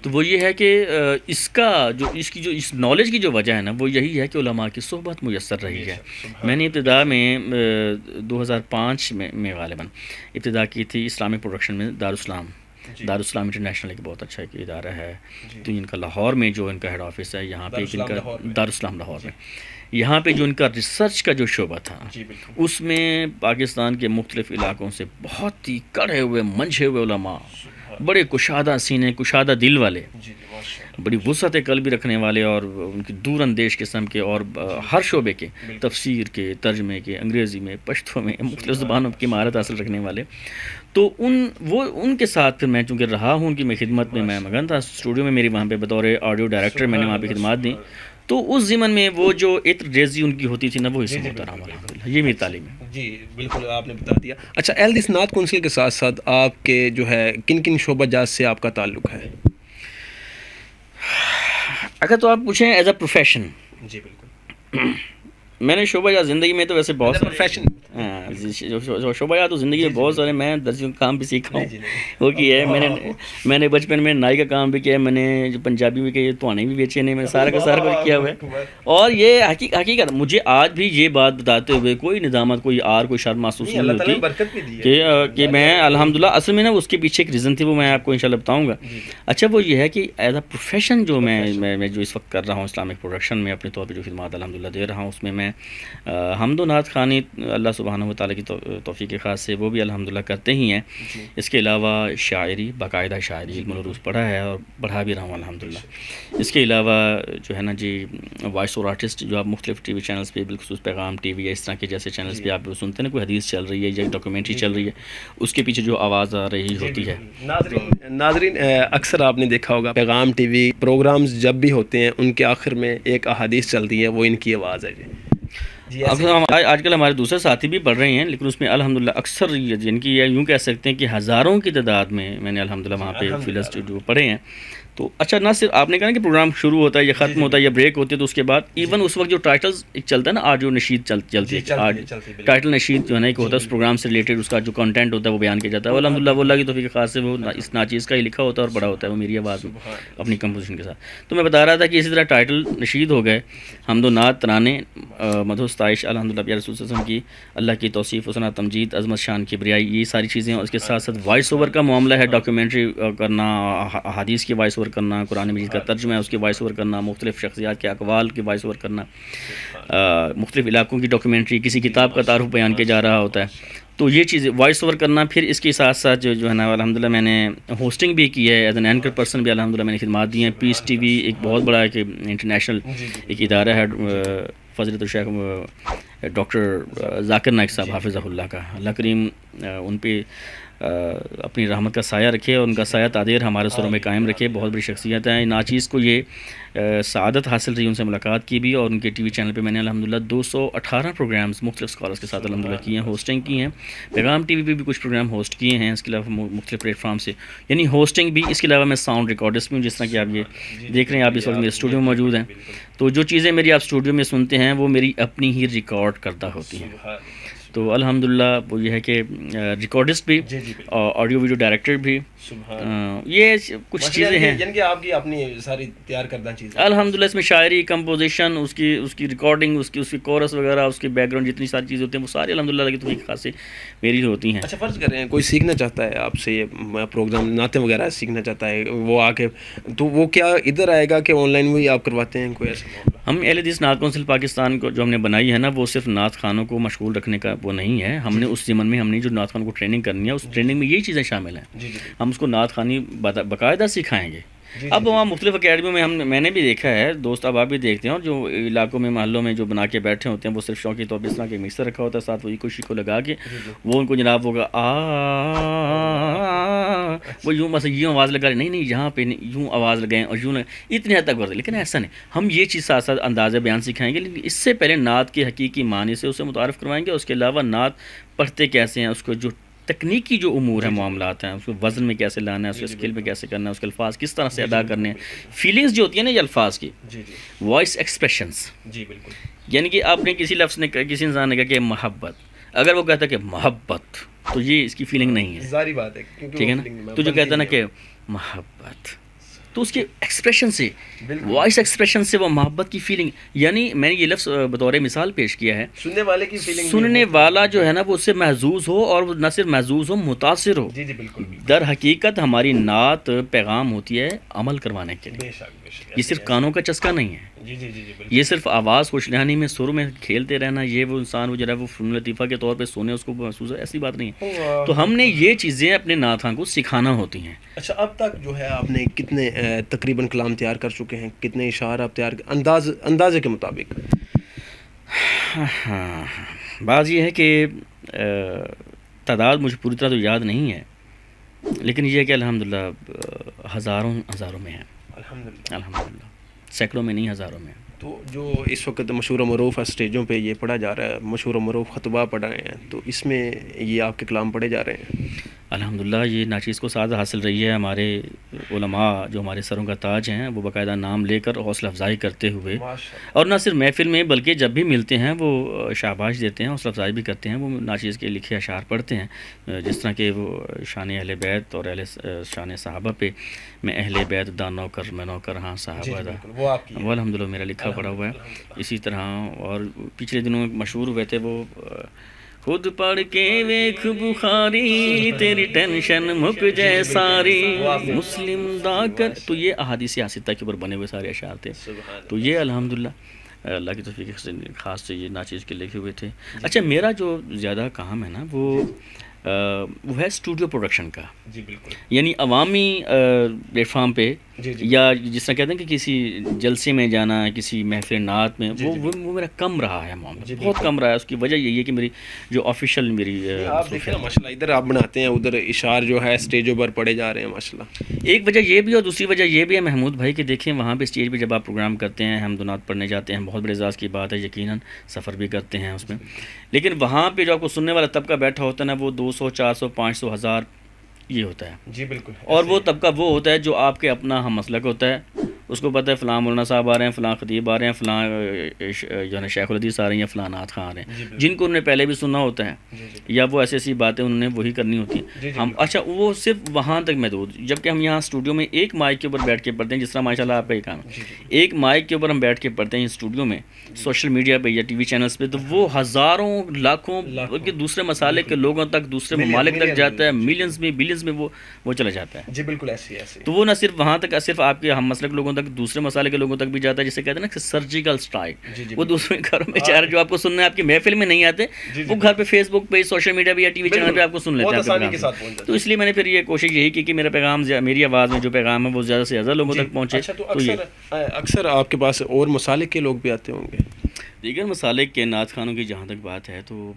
تو وہ یہ ہے کہ اس کی جو اس نالج کی جو وجہ ہے نا، وہ یہی ہے کہ علماء کی صحبت میسر رہی ہے۔ میں نے ابتدا میں 2005 میں غالباً ابتدا کی تھی اسلامک پروڈکشن میں، دارالاسلام انٹرنیشنل ایک بہت اچھا ایک ادارہ ہے، تو ان کا لاہور میں جو ان کا ہیڈ آفس ہے، یہاں پہ ان کا دارالاسلام لاہور میں، یہاں پہ جو ان کا ریسرچ کا جو شعبہ تھا، اس میں پاکستان کے مختلف علاقوں سے بہت ہی کڑھے ہوئے منجھے ہوئے علماء، بڑے کشادہ سینے، کشادہ دل والے، بڑی وسعت قلبی رکھنے والے، اور ان کی دور اندیش قسم کے، اور ہر شعبے کے، تفسیر کے، ترجمے کے، انگریزی میں، پشتو میں، مختلف زبانوں کی مہارت حاصل رکھنے والے، تو ان کے ساتھ پھر میں چونکہ رہا ہوں کہ میں خدمت میں مگن تھا، اسٹوڈیو میں میری وہاں پہ بطور آڈیو ڈائریکٹر میں نے وہاں پہ خدمات دی، تو اس ضمن میں وہ جو عطر ریزی ان کی ہوتی تھی نا، وہ اسے ہوتا رہا الحمدللہ۔ یہ میری تعلیم ہے۔ جی بالکل، آپ نے بتا دیا۔ اچھا، اہل حدیث نعت کونسل کے ساتھ ساتھ آپ کے جو ہے کن کن شعبہ جات سے آپ کا تعلق ہے؟ اگر تو آپ پوچھیں ایز اے پروفیشن، جی بالکل، میں نے شعبہ جات زندگی میں تو ویسے بہت پروفیشن، شعبہ جات تو زندگی میں بہت سارے، میں درزیوں کا کام بھی سیکھا ہوں، وہ کیا ہے، میں نے بچپن میں نائی کا کام بھی کیا، میں نے جو پنجابی بھی کیا، توانے بھی بیچے نے، میں سارا کا سارا کچھ کیا ہوا ہے۔ اور یہ حقیقت مجھے آج بھی یہ بات بتاتے ہوئے کوئی ندامت، کوئی کوئی شرم محسوس نہیں ہوتی کہ میں الحمدللہ، اصل میں نا اس کے پیچھے ایک ریزن تھی، وہ میں آپ کو انشاءاللہ بتاؤں گا۔ اچھا، وہ یہ ہے کہ ایز اے پروفیشن جو میں جو اس وقت کر رہا ہوں اسلامک پروڈکشن میں، اپنے طور پہ جو خدمات الحمدللہ دے رہا ہوں، اس میں حمد و نعت خوانی اللہ سبحانہ و تعالیٰ کی توفیق خاص سے وہ بھی الحمدللہ کرتے ہی ہیں۔ اس کے علاوہ شاعری، باقاعدہ شاعری، علم العروض پڑھا ہے اور پڑھا بھی رہا ہوں الحمدللہ۔ اس کے علاوہ جو ہے نا جی، وائس اور آرٹسٹ جو آپ مختلف ٹی وی چینلز پہ، بالخصوص پیغام ٹی وی یا اس طرح کے جیسے چینلز پہ آپ سنتے ہیں نا، کوئی حدیث چل رہی ہے یا ڈاکیومنٹری چل رہی ہے، اس کے پیچھے جو آواز آ رہی ہوتی ہے۔ ناظرین، اکثر آپ نے دیکھا ہوگا پیغام ٹی وی پروگرامز جب بھی ہوتے ہیں ان کے آخر میں ایک احادیث چلتی ہے، وہ ان کی آواز ہے جی۔ آج کل ہمارے دوسرے ساتھی بھی پڑھ رہے ہیں، لیکن اس میں الحمدللہ اکثر جن کی یوں کہہ سکتے ہیں کہ ہزاروں کی تعداد میں نے الحمدللہ وہاں پہ فیلڈز جو پڑھے ہیں، تو اچھا نہ صرف آپ نے کہا کہ پروگرام شروع ہوتا ہے یا ختم ہوتا ہے یا بریک ہوتی ہے تو اس کے بعد ایون اس وقت جو ٹائٹلز ایک چلتا ہے نا آج جو نشید چلتی ہے آج ٹائٹل نشید جو ہے نا ایک ہوتا ہے اس پروگرام سے ریلیٹڈ اس کا جو کنٹینٹ ہوتا ہے وہ بیان کیا جاتا ہے وہ الحمد للہ وہ اللہ کی توفیق خاص سے وہ اس ناچیز کا ہی لکھا ہوتا ہے اور پڑھا ہوتا ہے وہ میری آواز میں اپنی کمپوزیشن کے ساتھ. تو میں بتا رہا تھا کہ اسی طرح ٹائٹل نشید ہو گئے حمد و نعت ترانے مدح و ستائش الحمد للہ پیارے رسول صلی اللہ علیہ وسلم کی اللہ کی توصیف حسن تمجید عظمت شان کبریائی یہ ساری چیزیں اور اس کے ساتھ ساتھ وائس اوور کا معاملہ ہے ڈاکیومنٹری کرنا حدیث کی وائس اوور کرنا قرآن مجید کا ترجمہ ہے اس کی وائس اوور کرنا مختلف شخصیات کے اقوال کی وائس اوور کرنا مختلف علاقوں کی ڈاکیومنٹری کسی کتاب کا تعارف بیان کیا جا رہا ہوتا ہے تو یہ چیزیں وائس اوور کرنا. پھر اس کے ساتھ ساتھ جو ہے نا الحمد للہ میں نے ہوسٹنگ بھی کی ہے ایز این اینکر پرسن بھی الحمد للہ میں نے خدمات دی ہیں. پیس ٹی وی ایک بہت بڑا ایک انٹرنیشنل ایک ادارہ ہے فضیلت الشیخ ڈاکٹر ذاکر نائک صاحب حافظہ اللہ کا اللہ کریم ان پہ اپنی رحمت کا سایہ رکھے اور ان کا سایہ تادیر ہمارے سروں میں قائم رکھے. بہت بڑی شخصیت ہیں. ناچیز کو یہ سعادت حاصل رہی ان سے ملاقات کی بھی اور ان کے ٹی وی چینل پہ میں نے الحمدللہ 218 پروگرامز مختلف اسکالرس کے ساتھ الحمدللہ کیے ہیں ہوسٹنگ کی ہیں. پیغام ٹی وی پہ بھی کچھ پروگرام ہوسٹ کیے ہیں اس کے علاوہ مختلف پلیٹ فارم سے یعنی ہوسٹنگ بھی. اس کے علاوہ میں ساؤنڈ ریکارڈرس بھی ہوں جس طرح کہ آپ یہ دیکھ رہے ہیں آپ اس وقت میرے اسٹوڈیو میں موجود ہیں تو جو چیزیں میری آپ اسٹوڈیو میں سنتے ہیں وہ میری اپنی ہی ریکارڈ کردہ ہوتی ہیں. تو الحمدللہ وہ یہ ہے کہ ریکارڈسٹ بھی اور آڈیو ویڈیو ڈائریکٹر بھی یہ کچھ چیزیں ہیں یعنی کہ آپ کی اپنی ساری تیار کردہ چیزیں الحمدللہ. اس میں شاعری کمپوزیشن اس کی ریکارڈنگ اس کی کورس وغیرہ اس کے بیک گراؤنڈ جتنی ساری چیزیں ہوتی ہیں وہ ساری الحمدللہ کی توفیق خاص سے میری ہوتی ہیں. اچھا فرض کر رہے ہیں کوئی سیکھنا چاہتا ہے آپ سے یہ پروگرام نعتیں وغیرہ سیکھنا چاہتا ہے وہ آ کے تو وہ کیا ادھر آئے گا کہ آن لائن وہی آپ کرواتے ہیں کوئی ایسا معاملہ؟ ہم اہل حدیث نعت کونسل پاکستان کو جو ہم نے بنائی ہے نا وہ صرف نعت خانوں کو مشغول رکھنے کا وہ نہیں ہے. ہم نے اس ضمن میں ہم نے جو نعت خانوں کو ٹریننگ کرنی ہے اس ٹریننگ میں یہی چیزیں شامل ہیں. ہم اس کو نعت خوانی باقاعدہ سکھائیں گے. اب وہاں مختلف اکیڈمیوں میں میں نے بھی دیکھا ہے دوست اب آپ بھی دیکھتے ہیں اور جو علاقوں میں محلوں میں جو بنا کے بیٹھے ہوتے ہیں وہ صرف شوقی طور پہ اس طرح کے مکسر رکھا ہوتا ہے ساتھ وہی خوشی کو لگا کے وہ ان کو جناب ہوگا وہ یوں مثلا یوں آواز لگا نہیں یہاں پہ یوں آواز لگائیں اور یوں اتنے حد تک ورتے. لیکن ایسا نہیں. ہم یہ چیز ساتھ ساتھ انداز بیان سکھائیں گے لیکن اس سے پہلے نعت کے حقیقی معنی سے اسے متعارف کروائیں گے. اس کے علاوہ نعت پڑھتے کیسے ہیں اس کو جو تکنیکی جو امور ہیں معاملات ہیں اس کو وزن میں کیسے لانا ہے اس کے اسکل میں کیسے کرنا ہے اس کے الفاظ کس طرح سے ادا کرنے ہیں فیلنگز جو ہوتی ہیں نا یہ الفاظ کی وائس ایکسپریشنز بالکل یعنی کہ آپ نے کسی لفظ نے کسی انسان نے کہا کہ محبت اگر وہ کہتا ہے کہ محبت تو یہ اس کی فیلنگ نہیں ہے ظاہری بات ہے ٹھیک ہے نا. تو جو کہتا ہے نا کہ محبت تو اس کے ایکسپریشن سے وائس ایکسپریشن سے وہ محبت کی فیلنگ یعنی میں نے یہ لفظ بطور مثال پیش کیا ہے سننے والے کی فیلنگ سننے والا جو ہے نا وہ اس سے محظوظ ہو اور وہ نہ صرف محظوظ ہو متاثر ہو. بالکل در حقیقت ہماری نعت پیغام ہوتی ہے عمل کروانے کے لیے. یہ صرف کانوں کا چسکا نہیں ہے. یہ صرف آواز خوش نہانی میں سر میں کھیلتے رہنا یہ وہ انسان وہ جو ہے وہ فنون لطیفہ کے طور پہ سونے اس کو محسوس ہے ایسی بات نہیں ہے. تو ہم نے یہ چیزیں اپنے نعتاں کو سکھانا ہوتی ہیں. اچھا اب تک جو ہے آپ نے کتنے تقریباً کلام تیار کر چکے ہیں کتنے اشعار آپ تیار اندازے کے مطابق؟ ہاں بات یہ ہے کہ تعداد مجھے پوری طرح تو یاد نہیں ہے لیکن یہ ہے کہ الحمدللہ ہزاروں میں ہے الحمدللہ سینکڑوں میں نہیں ہزاروں میں. تو جو اس وقت مشہور و معروف اسٹیجوں پہ یہ پڑھا جا رہا ہے مشہور و معروف خطبہ پڑھا رہے ہیں تو اس میں یہ آپ کے کلام پڑھے جا رہے ہیں الحمدللہ. یہ ناچیز کو سعادت حاصل رہی ہے. ہمارے علماء جو ہمارے سروں کا تاج ہیں وہ باقاعدہ نام لے کر حوصلہ افزائی کرتے ہوئے اور نہ صرف محفل میں بلکہ جب بھی ملتے ہیں وہ شاباش دیتے ہیں حوصلہ افزائی بھی کرتے ہیں. وہ ناچیز کے لکھے اشعار پڑھتے ہیں جس طرح کہ وہ شان اہل بیت اور شان صحابہ پہ میں اہل بیت دا نوکر میں نوکر ہاں صحابہ دا وہ الحمدللہ میرا لکھا پڑا ہوا ہے. اسی طرح اور پچھلے دنوں مشہور ہوئے تھے وہ خود پڑھ کے ویکھ بخاری تیری ٹینشن مک جائے ساری مسلم دا کر. تو یہ احادیث سیاستہ کے اوپر بنے ہوئے سارے اشعار تھے. تو یہ الحمدللہ اللہ کی توفیق سے خاص سے یہ ناچیز کے لکھے ہوئے تھے. اچھا میرا جو زیادہ کام ہے نا وہ ہے اسٹوڈیو پروڈکشن کا. بالکل یعنی عوامی پلیٹ فارم پہ یا جس طرح کہتے ہیں کہ کسی جلسے میں جانا کسی محفل نعت میں وہ میرا کم رہا ہے معاملہ بہت کم رہا ہے. اس کی وجہ یہی ہے کہ میری جو آفیشیل میری آپ دیکھیں نا ماشاء اللہ ادھر آپ بناتے ہیں ادھر اشعار جو ہے اسٹیجوں پر پڑھے جا رہے ہیں ماشاء اللہ. ایک وجہ یہ بھی اور دوسری وجہ یہ بھی ہے محمود بھائی کہ دیکھیں وہاں پہ اسٹیج پہ جب آپ پروگرام کرتے ہیں حمد و نعت پڑھنے جاتے ہیں بہت بڑے اعزاز کی بات ہے یقیناً سفر بھی کرتے ہیں اس میں لیکن وہاں پہ جو آپ کو سننے والا طبقہ بیٹھا ہوتا ہے نا وہ 200 400 500 1000 یہ ہوتا ہے. جی بالکل. اور وہ طبقہ وہ ہوتا ہے جو آپ کے اپنا ہم مسلک ہوتا ہے. اس کو پتہ ہے فلاں مولانا صاحب آ رہے ہیں, فلاں خطیب آ رہے ہیں, فلاں جو ہے شیخ الحدیث آ رہے ہیں, یا فلاں نعت خواں آ رہے ہیں, جن کو انہوں نے پہلے بھی سننا ہوتا ہے, یا وہ ایسی ایسی باتیں انہوں نے وہی کرنی ہوتی ہیں. ہم اچھا وہ صرف وہاں تک محدود, جبکہ ہم یہاں اسٹوڈیو میں ایک مائک کے اوپر بیٹھ کے پڑھتے ہیں, جس طرح ماشاء اللہ آپ کا یہ کام ہے, ایک مائک کے اوپر ہم بیٹھ کے پڑھتے ہیں اسٹوڈیو میں, سوشل میڈیا پہ یا ٹی وی چینلز پہ, تو وہ ہزاروں لاکھوں بلکہ دوسرے مسالے کے لوگوں تک, دوسرے ممالک تک جاتا ہے, ملینز میں بلینز میں وہ چلا جاتا ہے. جی بالکل ایسے. تو وہ نہ صرف وہاں تک, صرف آپ کے ہم مسلک لوگوں تک, دوسرے مسالے کے لوگوں تک بھی جاتا ہے, جسے کہتے ہیں نا کہ سرجیکل اسٹرائک. وہ دوسرے گھروں میں چاہ رہے جو آپ کو سننا ہے, آپ کی محفل میں نہیں آتے, وہ گھر پہ فیس بک پہ, سوشل میڈیا پہ یا ٹی وی چینل پہ آپ کو سن لیتے ہیں. تو اس لیے میں نے پھر یہ کوشش یہی کی کہ میرا پیغام, میری آواز میں جو پیغام ہے وہ زیادہ سے زیادہ لوگوں تک پہنچے. تو اکثر آپ کے پاس اور مسالک کے لوگ بھی آتے ہوں گے. دیگر مسالک کے نعت خوانوں کی جہاں تک بات ہے, تو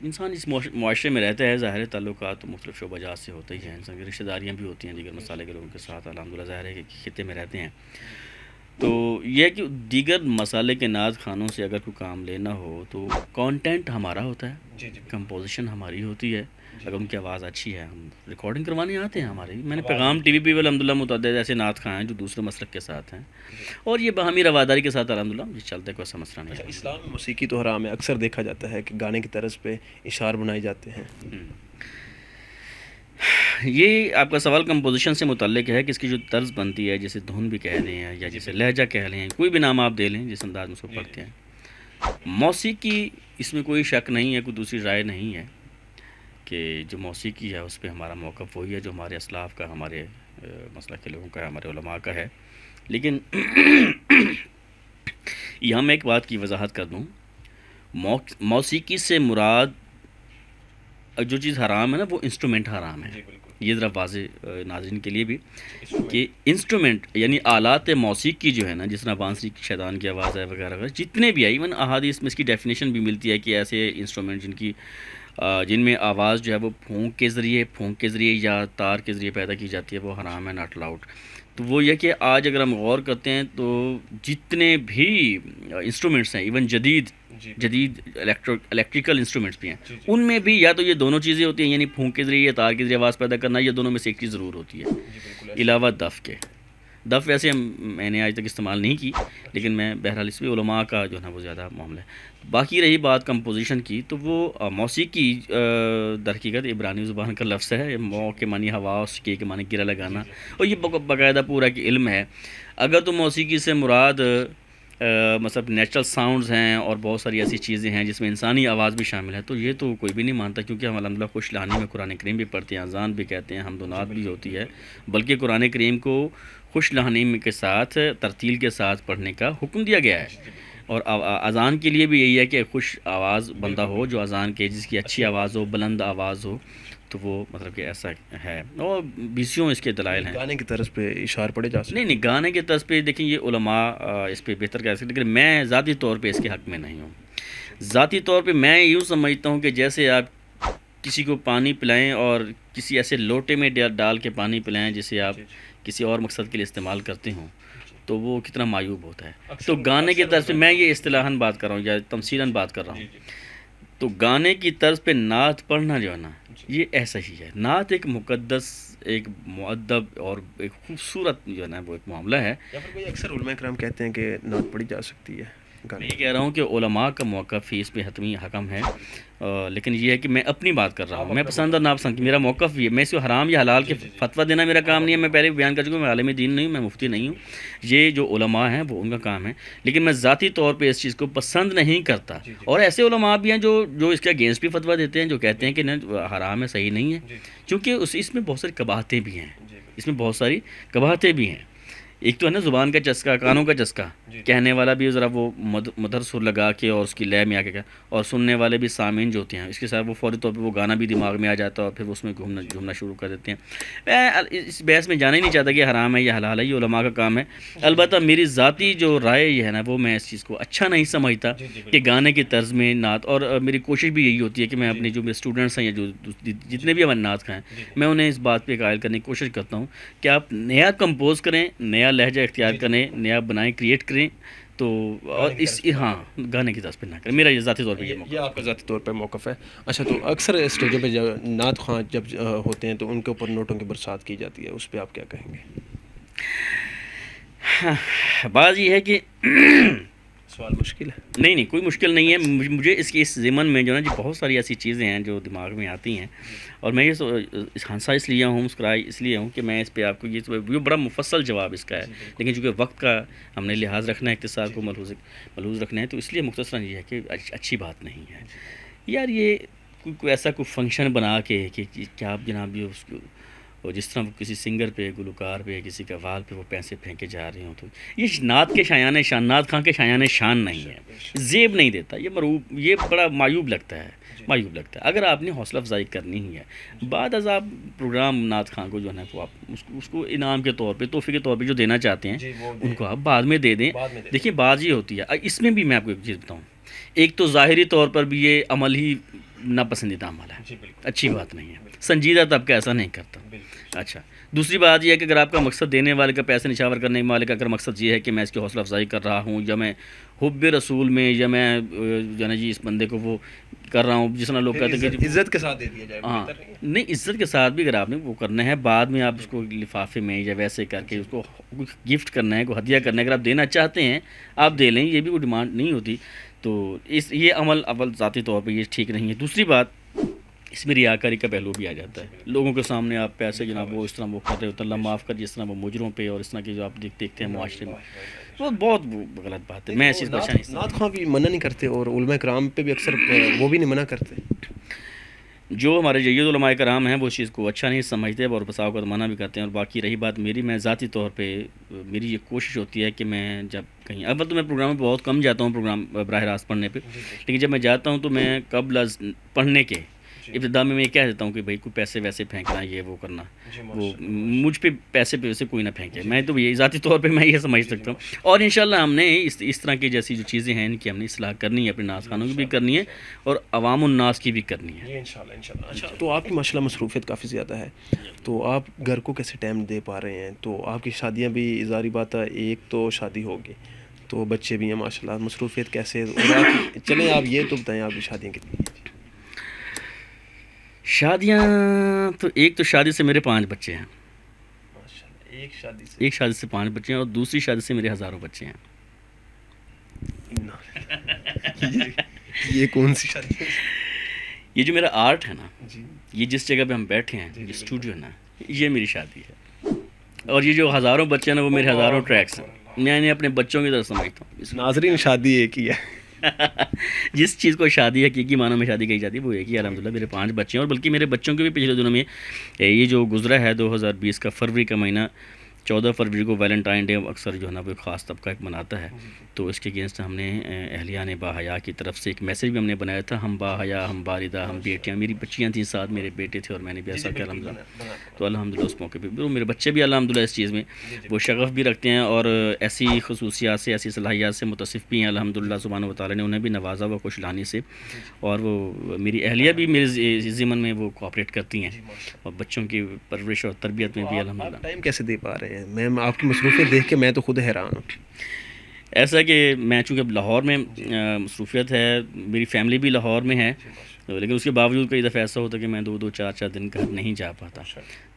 انسان اس معاشرے میں رہتا ہے, ظاہر تعلقات تو مختلف شعبہ جات سے ہوتے ہی ہیں, انسان کی رشتہ داریاں بھی ہوتی ہیں دیگر مسالے کے لوگوں کے ساتھ, الحمدللہ ظاہر ہے کہ خطے میں رہتے ہیں. تو یہ ہے کہ دیگر مسالے کے نعت خوانوں سے اگر کوئی کام لینا ہو تو کانٹینٹ ہمارا ہوتا ہے, کمپوزیشن ہماری ہوتی ہے. اگر ان کی آواز اچھی ہے, ہم ریکارڈنگ کروانے آتے ہیں ہمارے. میں نے پیغام ٹی وی پہ الحمدللہ متعدد ایسے نعت خواں ہیں جو دوسرے مسلک کے ساتھ ہیں, اور یہ باہمی رواداری کے ساتھ الحمدللہ یہ چلتا ہے, کوئی ایسا مسئلہ نہیں ہے. اسلام میں موسیقی تو حرام ہے, اکثر دیکھا جاتا ہے کہ گانے کی طرز پہ اشعار بنائے جاتے ہیں. یہ آپ کا سوال کمپوزیشن سے متعلق ہے کہ اس کی جو طرز بنتی ہے, جیسے دھن بھی کہہ لیں یا جیسے لہجہ کہہ لیں, کوئی بھی نام آپ دے لیں جس انداز میں اس کو پڑھتے ہیں. موسیقی اس میں کوئی شک نہیں ہے, کوئی دوسری رائے نہیں ہے کہ جو موسیقی ہے اس پہ ہمارا موقف وہی ہے جو ہمارے اسلاف کا, ہمارے مسلک کے لوگوں کا ہے, ہمارے علماء کا ہے. لیکن یہاں میں ایک بات کی وضاحت کر دوں, موسیقی سے مراد جو چیز حرام ہے نا, وہ انسٹرومنٹ حرام ہے. یہ ذرا واضح ناظرین کے لیے بھی کہ انسٹرومنٹ یعنی آلات موسیقی جو ہے نا, جس طرح بانسری شیطان کی آواز ہے وغیرہ وغیرہ, جتنے بھی آئی ایون احادیث میں اس کی ڈیفینیشن بھی ملتی ہے کہ ایسے انسٹرومنٹ جن میں آواز جو ہے وہ پھونک کے ذریعے یا تار کے ذریعے پیدا کی جاتی ہے, وہ حرام ہے, ناٹ الاؤڈ. تو وہ یہ کہ آج اگر ہم غور کرتے ہیں تو جتنے بھی انسٹرومنٹس ہیں, ایون جدید الیکٹریکل انسٹرومنٹس بھی ہیں, ان میں بھی یا تو یہ دونوں چیزیں ہوتی ہیں, یعنی پھونک کے ذریعے یا تار کے ذریعے آواز پیدا کرنا, یہ دونوں میں سے ایک چیز ضرور ہوتی ہے, علاوہ دف کے. دف ویسے میں نے آج تک استعمال نہیں کی, لیکن میں بہرحال اس میں علماء کا جو ہے نا وہ زیادہ معاملہ ہے. باقی رہی بات کمپوزیشن کی, تو وہ موسیقی در حقیقت عبرانی زبان کا لفظ ہے, مو کے معنی ہوا, اس کے معنی گرہ لگانا, اور یہ باقاعدہ پورا کہ علم ہے. اگر تو موسیقی سے مراد مطلب نیچرل ساؤنڈز ہیں اور بہت ساری ایسی چیزیں ہیں جس میں انسانی آواز بھی شامل ہے, تو یہ تو کوئی بھی نہیں مانتا, کیونکہ ہم الحمدللہ خوش لانی میں قرآن کریم بھی پڑھتے ہیں, اذان بھی کہتے ہیں, حمد و نعت بھی ہوتی ہے, بلکہ قرآن کریم کو خوش لہانی کے ساتھ ترتیل کے ساتھ پڑھنے کا حکم دیا گیا ہے. اور اذان کے لیے بھی یہی ہے کہ خوش آواز بندہ ہو, جو اذان کے جس کی اچھی آواز ہو, بلند آواز ہو, تو وہ مطلب کہ ایسا ہے. اور بیسیوں اس کے دلائل ہیں. گانے کی طرز پہ اشعار پڑے جا سکتے نہیں, گانے کے طرز پہ دیکھیں یہ علماء اس پہ بہتر کہہ سکتے, لیکن میں ذاتی طور پہ اس کے حق میں نہیں ہوں. ذاتی طور پہ میں یوں سمجھتا ہوں کہ جیسے آپ کسی کو پانی پلائیں اور کسی ایسے لوٹے میں ڈال کے پانی پلائیں جسے آپ کسی اور مقصد کے لیے استعمال کرتے ہوں, تو وہ کتنا معیوب ہوتا ہے. تو گانے کی طرز پہ میں یہ اصطلاحاً بات کر رہا ہوں یا تمثیلاً بات کر رہا ہوں, تو گانے کی طرز پہ نعت پڑھنا جو ہے نا, یہ ایسا ہی ہے. نعت ایک مقدس, ایک مؤدب اور ایک خوبصورت جو ہے نا وہ ایک معاملہ ہے. یا پھر کوئی اکثر علماء کرام کہتے ہیں کہ نعت پڑھی جا سکتی ہے. میں یہ کہہ رہا ہوں کہ علماء کا موقف ہی اس پہ حتمی حکم ہے, لیکن یہ ہے کہ میں اپنی بات کر رہا ہوں, میں پسند اور ناپسند, میرا موقف بھی ہے. میں اس کو حرام یا حلال کے فتویٰ دینا میرا کام نہیں ہے, میں پہلے بھی بیان کر چکا ہوں, میں عالم دین نہیں ہوں, میں مفتی نہیں ہوں. یہ جو علماء ہیں وہ ان کا کام ہے, لیکن میں ذاتی طور پہ اس چیز کو پسند نہیں کرتا. اور ایسے علماء بھی ہیں جو اس کے اگینسٹ بھی فتویٰ دیتے ہیں, جو کہتے ہیں کہ حرام ہے, صحیح نہیں ہے, کیونکہ اس میں بہت ساری قباحتیں بھی ہیں, اس میں بہت ساری قباحتیں بھی ہیں. ایک تو ہے نا زبان کا چسکا, کانوں کا چسکا, کہنے والا بھی ذرا وہ مدھر سر لگا کے اور اس کی لے میں آ کے, اور سننے والے بھی سامعین جو ہوتے ہیں اس کے ساتھ وہ فوری طور پہ وہ گانا بھی دماغ میں آ جاتا ہے اور پھر اس میں گھومنا شروع کر دیتے ہیں. میں اس بحث میں جانا ہی نہیں چاہتا کہ حرام ہے یا حلال ہے, یہ علماء کا کام ہے. البتہ میری ذاتی جو رائے یہ ہے نا, وہ میں اس چیز کو اچھا نہیں سمجھتا کہ گانے کی طرز میں نعت, اور میری کوشش بھی یہی ہوتی ہے کہ میں اپنے جو میرے اسٹوڈنٹس ہیں یا جو جتنے بھی ہمارے نعت خواں ہیں, میں انہیں اس بات پہ قائل کرنے کی کوشش کرتا ہوں کہ آپ نیا کمپوز کریں, نیا لہجہ اختیار کریں, نیا بنائیں, کریٹ کریں, تو اور اس ہاں گانے کی طرز پہ نہ کریں، میرا یہ ذاتی طور پہ یہ یہ آپ کا ذاتی طور پہ موقف ہے. اچھا تو اکثر اسٹیجوں پہ جب نعت خواں جب ہوتے ہیں تو ان کے اوپر نوٹوں کی برسات کی جاتی ہے، اس پہ آپ کیا کہیں گے؟ بات یہ ہے کہ سوال مشکل ہے. نہیں کوئی مشکل نہیں ہے. مجھے اس ضمن میں جو نا جی بہت ساری ایسی چیزیں ہیں جو دماغ میں آتی ہیں، اور میں یہ ہنسا اس لیے ہوں، مسکرائی اس لیے ہوں کہ میں اس پہ آپ کو یہ بڑا مفصل جواب اس کا ہے، لیکن چونکہ وقت کا ہم نے لحاظ رکھنا ہے، اختصار کو ملحوظ رکھنا ہے، تو اس لیے مختصراً یہ ہے کہ اچھی بات نہیں ہے یار یہ کوئی ایسا کوئی فنکشن بنا کے کہ کیا آپ جناب یہ اس کو، اور جس طرح وہ کسی سنگر پہ، گلوکار پہ، کسی قوال پہ وہ پیسے پھینکے جا رہے ہوں، تو یہ نعت کے شایان شان، نعت خواں کے شایان شان نہیں ہے، زیب نہیں دیتا، یہ مروب، یہ بڑا معیوب لگتا ہے. اگر آپ نے حوصلہ افزائی کرنی ہی ہے، بعد از آپ پروگرام نعت خواں کو جو ہے نا وہ آپ اس کو انعام کے طور پہ، تحفے کے طور پہ جو دینا چاہتے ہیں ان کو آپ بعد میں دے دیں. دیکھیے بات یہ ہوتی ہے، اس میں بھی میں آپ کو ایک چیز بتاؤں، ایک تو ظاہری طور پر بھی یہ عمل ہی ناپسندیدہ عمل ہے، اچھی بات نہیں ہے، سنجیدہ طبقہ ایسا نہیں کرتا. اچھا دوسری بات یہ ہے کہ اگر آپ کا مقصد دینے والے کا، پیسے نچھاور کرنے والے کا اگر مقصد یہ ہے کہ میں اس کی حوصلہ افزائی کر رہا ہوں، یا میں حب رسول میں، یا میں جو ہے نا جی اس بندے کو وہ کر رہا ہوں، جس طرح لوگ کہتے ہیں کہ عزت کے ساتھ دے دیا جائے، ہاں نہیں، عزت کے ساتھ بھی اگر آپ نے وہ کرنا ہے، بعد میں آپ اس کو لفافے میں یا ویسے کر کے اس کو گفٹ کرنا ہے، کوئی ہدیہ کرنا ہے، اگر آپ دینا چاہتے ہیں آپ دے لیں، یہ بھی کوئی ڈیمانڈ نہیں ہوتی. تو یہ عمل اول ذاتی طور پہ یہ ٹھیک نہیں ہے. دوسری بات، اس میں ریاکاری کا پہلو بھی آ جاتا ہے، لوگوں کے سامنے آپ پیسے جناب وہ اس طرح وہ کر رہے ہوتے ہیں، اللہ معاف کر، جس طرح وہ مجروں پہ اور اس طرح کی جو آپ دیکھتے ہیں معاشرے میں، وہ بہت غلط بات ہے. میں اس چیز کو اچھا نہیں سمجھتا. نعت خواں بھی منع نہیں کرتے اور علماء کرام پہ بھی اکثر وہ بھی نہیں منع کرتے. جو ہمارے جید علماء کرام ہیں وہ اس چیز کو اچھا نہیں سمجھتے اور بسا اوقات منع بھی کرتے ہیں. اور باقی رہی بات میری، میں ذاتی طور پہ میری یہ کوشش ہوتی ہے کہ میں جب کہیں، اول تو میں پروگرام میں بہت کم جاتا ہوں، پروگرام براہ راست پڑھنے پہ، لیکن جب میں جاتا ہوں تو میں قبل از پڑھنے کے ابتدا میں یہ کہہ دیتا ہوں کہ بھائی کوئی پیسے ویسے پھینکنا، یہ وہ کرنا، وہ مجھ پہ پیسے پہ ویسے کوئی نہ پھینکے. میں تو یہ ذاتی طور پہ میں یہ سمجھ سکتا ہوں. اور انشاءاللہ ہم نے اس طرح کی جیسی جو چیزیں ہیں ان کی ہم نے اصلاح کرنی ہے، اپنے ناز خانوں کی بھی کرنی ہے اور عوام الناس کی بھی کرنی ہے. انشاءاللہ. اچھا تو آپ کی ماشاءاللہ مصروفیت کافی زیادہ ہے، تو آپ گھر کو کیسے ٹائم دے پا رہے ہیں؟ تو آپ کی شادیاں بھی ظاہری بات ہے، ایک تو شادی ہوگی تو بچے بھی ہیں ماشاءاللہ، مصروفیت کیسے؟ اور آپ چلیں آپ یہ تو بتائیں آپ کی شادیاں کتنی ہیں؟ شادیاں تو ایک تو شادی سے میرے 5 بچے ہیں، ایک شادی سے؟ ایک شادی سے 5 بچے ہیں، اور دوسری شادی سے میرے ہزاروں بچے ہیں. یہ کون سی شادی ہے؟ یہ جو میرا آرٹ ہے نا، جی یہ جس جگہ پہ ہم بیٹھے ہیں، یہ اسٹوڈیو ہے نا، یہ میری شادی ہے. اور یہ جو ہزاروں بچے ہیں نا وہ میرے ہزاروں ٹریکس ہیں. میں انہیں اپنے بچوں کی طرح سمجھتا ہوں. ناظرین شادی ایک ہی ہے. جس چیز کو شادی حقیقی معنوں میں شادی کہی جاتی ہے وہ ایک ہی. الحمدللہ میرے 5 بچے ہیں، اور بلکہ میرے بچوں کے بھی پچھلے دنوں میں یہ جو گزرا ہے 2020 کا فروری کا مہینہ، 14 فروری کو ویلنٹائن ڈے اکثر جو ہے نا وہ ایک خاص طبقہ ایک مناتا ہے، تو اس کے اگینسٹ ہم نے اہلیہ نے باحیا کی طرف سے ایک میسیج بھی ہم نے بنایا تھا، ہم باحیا، ہم باردہ، ہم بیٹیاں. میری بچیاں تھیں ساتھ، میرے بیٹے تھے، اور میں نے بھی ایسا کیا الحمدللہ. تو الحمدللہ اس موقع پہ میرے بچے بھی الحمدللہ اس چیز میں وہ شغف بھی رکھتے ہیں، اور ایسی خصوصیات سے، ایسی صلاحیات سے متصف بھی ہیں الحمدللہ. سبحانہ و تعالیٰ نے انہیں بھی نوازا وہ خوش لانی سے، اور وہ میری اہلیہ بھی میرے ضمن میں وہ کوآپریٹ کرتی ہیں، اور بچوں کی پرورش اور تربیت میں بھی الحمدللہ. ٹائم کیسے دے پا رہے ہیں؟ میم آپ کی مصروفیت دیکھ کے میں تو خود حیران ہوں. ایسا کہ میں چونکہ لاہور میں مصروفیت ہے، میری فیملی بھی لاہور میں ہے، لیکن اس کے باوجود کئی دفعہ ایسا ہوتا ہے کہ میں 2-2 4-4 دن گھر نہیں جا پاتا.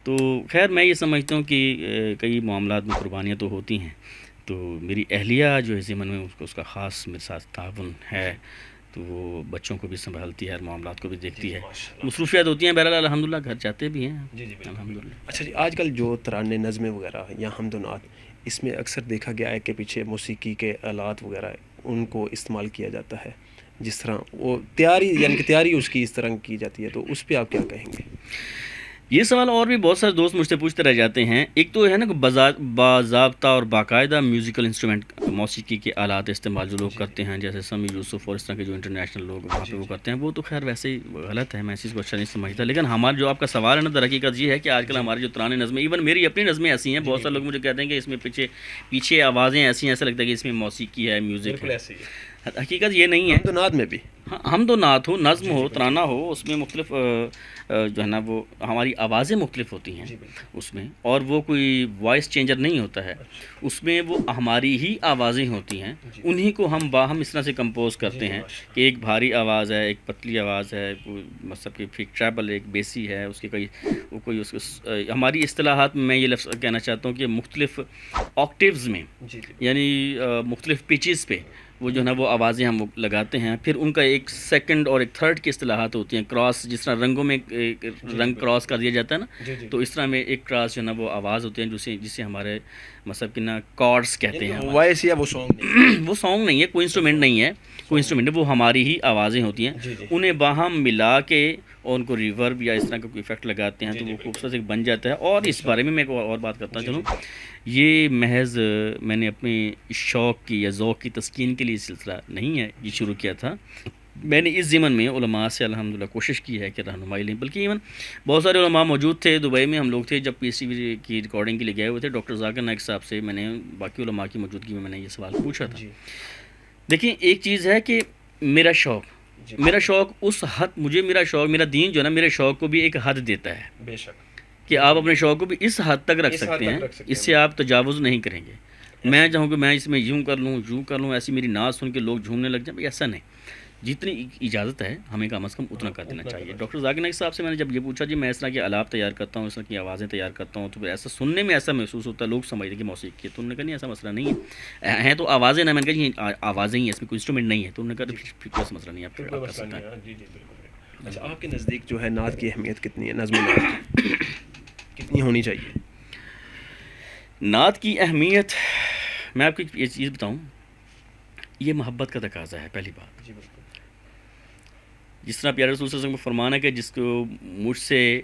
تو خیر میں یہ سمجھتا ہوں کہ کئی معاملات میں قربانیاں تو ہوتی ہیں، تو میری اہلیہ جو ہے ضمن میں اس کا خاص میرے ساتھ تعاون ہے، تو وہ بچوں کو بھی سنبھالتی ہے اور معاملات کو بھی دیکھتی ہے. مصروفیات ہوتی ہیں، بہرحال الحمدللہ گھر جاتے بھی ہیں الحمدللہ. اچھا جی، آج کل جو ترانے، نظمیں وغیرہ یا حمد و نعت، اس میں اکثر دیکھا گیا ہے کہ پیچھے موسیقی کے آلات وغیرہ ان کو استعمال کیا جاتا ہے، جس طرح وہ تیاری، یعنی کہ تیاری اس کی اس طرح کی جاتی ہے، تو اس پہ آپ کیا کہیں گے؟ یہ سوال اور بھی بہت سارے دوست مجھ سے پوچھتے رہ جاتے ہیں. ایک تو ہے نا کہ باضابطہ اور باقاعدہ میوزیکل انسٹرومنٹ، موسیقی کے آلات استعمال جو لوگ کرتے ہیں، جیسے سمیع یوسف اور اس طرح کے جو انٹرنیشنل لوگ وہاں پہ وہ کرتے ہیں، وہ تو خیر ویسے ہی غلط ہے، میں اس چیز کو اچھا نہیں سمجھتا. لیکن ہمارا جو آپ کا سوال ہے نا، در حقیقت یہ ہے کہ آج کل ہمارے جو ترانے، نظمیں، ایون میری اپنی نظمیں ایسی ہیں، بہت سارے لوگ مجھے کہتے ہیں کہ اس میں پیچھے آوازیں ایسی ہیں، ایسا لگتا ہے کہ اس میں موسیقی ہے، میوزک ہے. حقیقت یہ نہیں ہے. تو نعت میں بھی ہاں حمد و نعت ہو، نظم ہو، ترانہ ہو، اس میں مختلف جو ہے نا وہ ہماری آوازیں مختلف ہوتی ہیں اس میں، اور وہ کوئی وائس چینجر نہیں ہوتا ہے اس میں، وہ ہماری ہی آوازیں ہوتی ہیں، انہی کو ہم باہم اس طرح سے کمپوز کرتے ہیں کہ ایک بھاری آواز ہے، ایک پتلی آواز ہے، مطلب کہ ایک ٹریبل، ایک بیسی ہے، اس کے کوئی اس کے ہماری اصطلاحات میں یہ لفظ کہنا چاہتا ہوں کہ مختلف آکٹیوز میں، یعنی مختلف پچز پہ وہ جو ہے نا وہ آوازیں ہم لگاتے ہیں. پھر ان کا ایک سیکنڈ اور ایک تھرڈ کی اصطلاحات ہوتی ہیں. کراس، جس طرح رنگوں میں ایک رنگ کراس کر دیا جاتا ہے نا، تو اس طرح میں ایک کراس جو ہے نا وہ آواز ہوتی ہے جسے ہمارے مطلب کہ نا کارڈس کہتے ہیں. وائس یا وہ سانگ نہیں وہ سانگ نہیں ہے، کوئی انسٹرومنٹ نہیں ہے، کوئی انسٹرومنٹ ہے، وہ ہماری ہی آوازیں ہوتی ہیں. انہیں باہم ملا کے اور ان کو ریورب یا اس طرح کا کوئی افیکٹ لگاتے ہیں تو وہ خوبصورت ایک بن جاتا ہے. اور اس بارے میں ایک اور بات کرتا چلوں، یہ محض میں نے اپنے شوق کی یا ذوق کی تسکین کے لیے سلسلہ نہیں ہے یہ شروع کیا تھا. میں نے اس ضمن میں علماء سے الحمدللہ کوشش کی ہے کہ رہنمائی لیں، بلکہ ایون بہت سارے علماء موجود تھے. دبئی میں ہم لوگ تھے جب پی ایس ٹی وی کی ریکارڈنگ کے لیے گئے ہوئے تھے. ڈاکٹر ذاکر نائک صاحب سے میں نے باقی علماء کی موجودگی میں نے یہ سوال پوچھا تھا. دیکھیں ایک چیز ہے کہ میرا شوق اس حد، میرا شوق، میرا دین جو ہے نا میرے شوق کو بھی ایک حد دیتا ہے، بے شک، کہ آپ اپنے شوق کو بھی اس حد تک رکھ سکتے ہیں، اس سے آپ تجاوز نہیں کریں گے. میں چاہوں کہ میں اس میں یوں کر لوں ایسی میری نعت سن کے لوگ جھومنے لگ جائیں، ایسا نہیں. جتنی اجازت ہے ہمیں کم از کم اتنا کر دینا چاہیے. ڈاکٹر ذاکر نائک صاحب سے میں نے جب یہ پوچھا جی میں اس طرح کے آلات تیار کرتا ہوں، اس طرح کی آوازیں تیار کرتا ہوں، تو پھر ایسا سننے میں ایسا محسوس ہوتا ہے، لوگ سمجھتے ہیں کہ موسیقی ہے. تو انہوں نے کہا نہیں ایسا مسئلہ نہیں ہے، ہیں تو آوازیں نہ. میں نے کہا جی آوازیں ہی ہیں، اس میں کوئی انسٹرومنٹ نہیں ہے. تو انہوں نے کہا پھر کوئی مسئلہ نہیں ہے، آپ کر سکتے ہیں. اچھا، آپ کے نزدیک جو ہے نعت کی اہمیت کتنی ہے؟ نظم و نعت کی کتنی ہونی چاہیے؟ نعت کی اہمیت میں آپ کو یہ چیز بتاؤں، یہ محبت کا تقاضا ہے. پہلی بات، جس طرح پیارے رسول صلی اللہ علیہ وسلم کو فرمانا کہ جس کو مجھ سے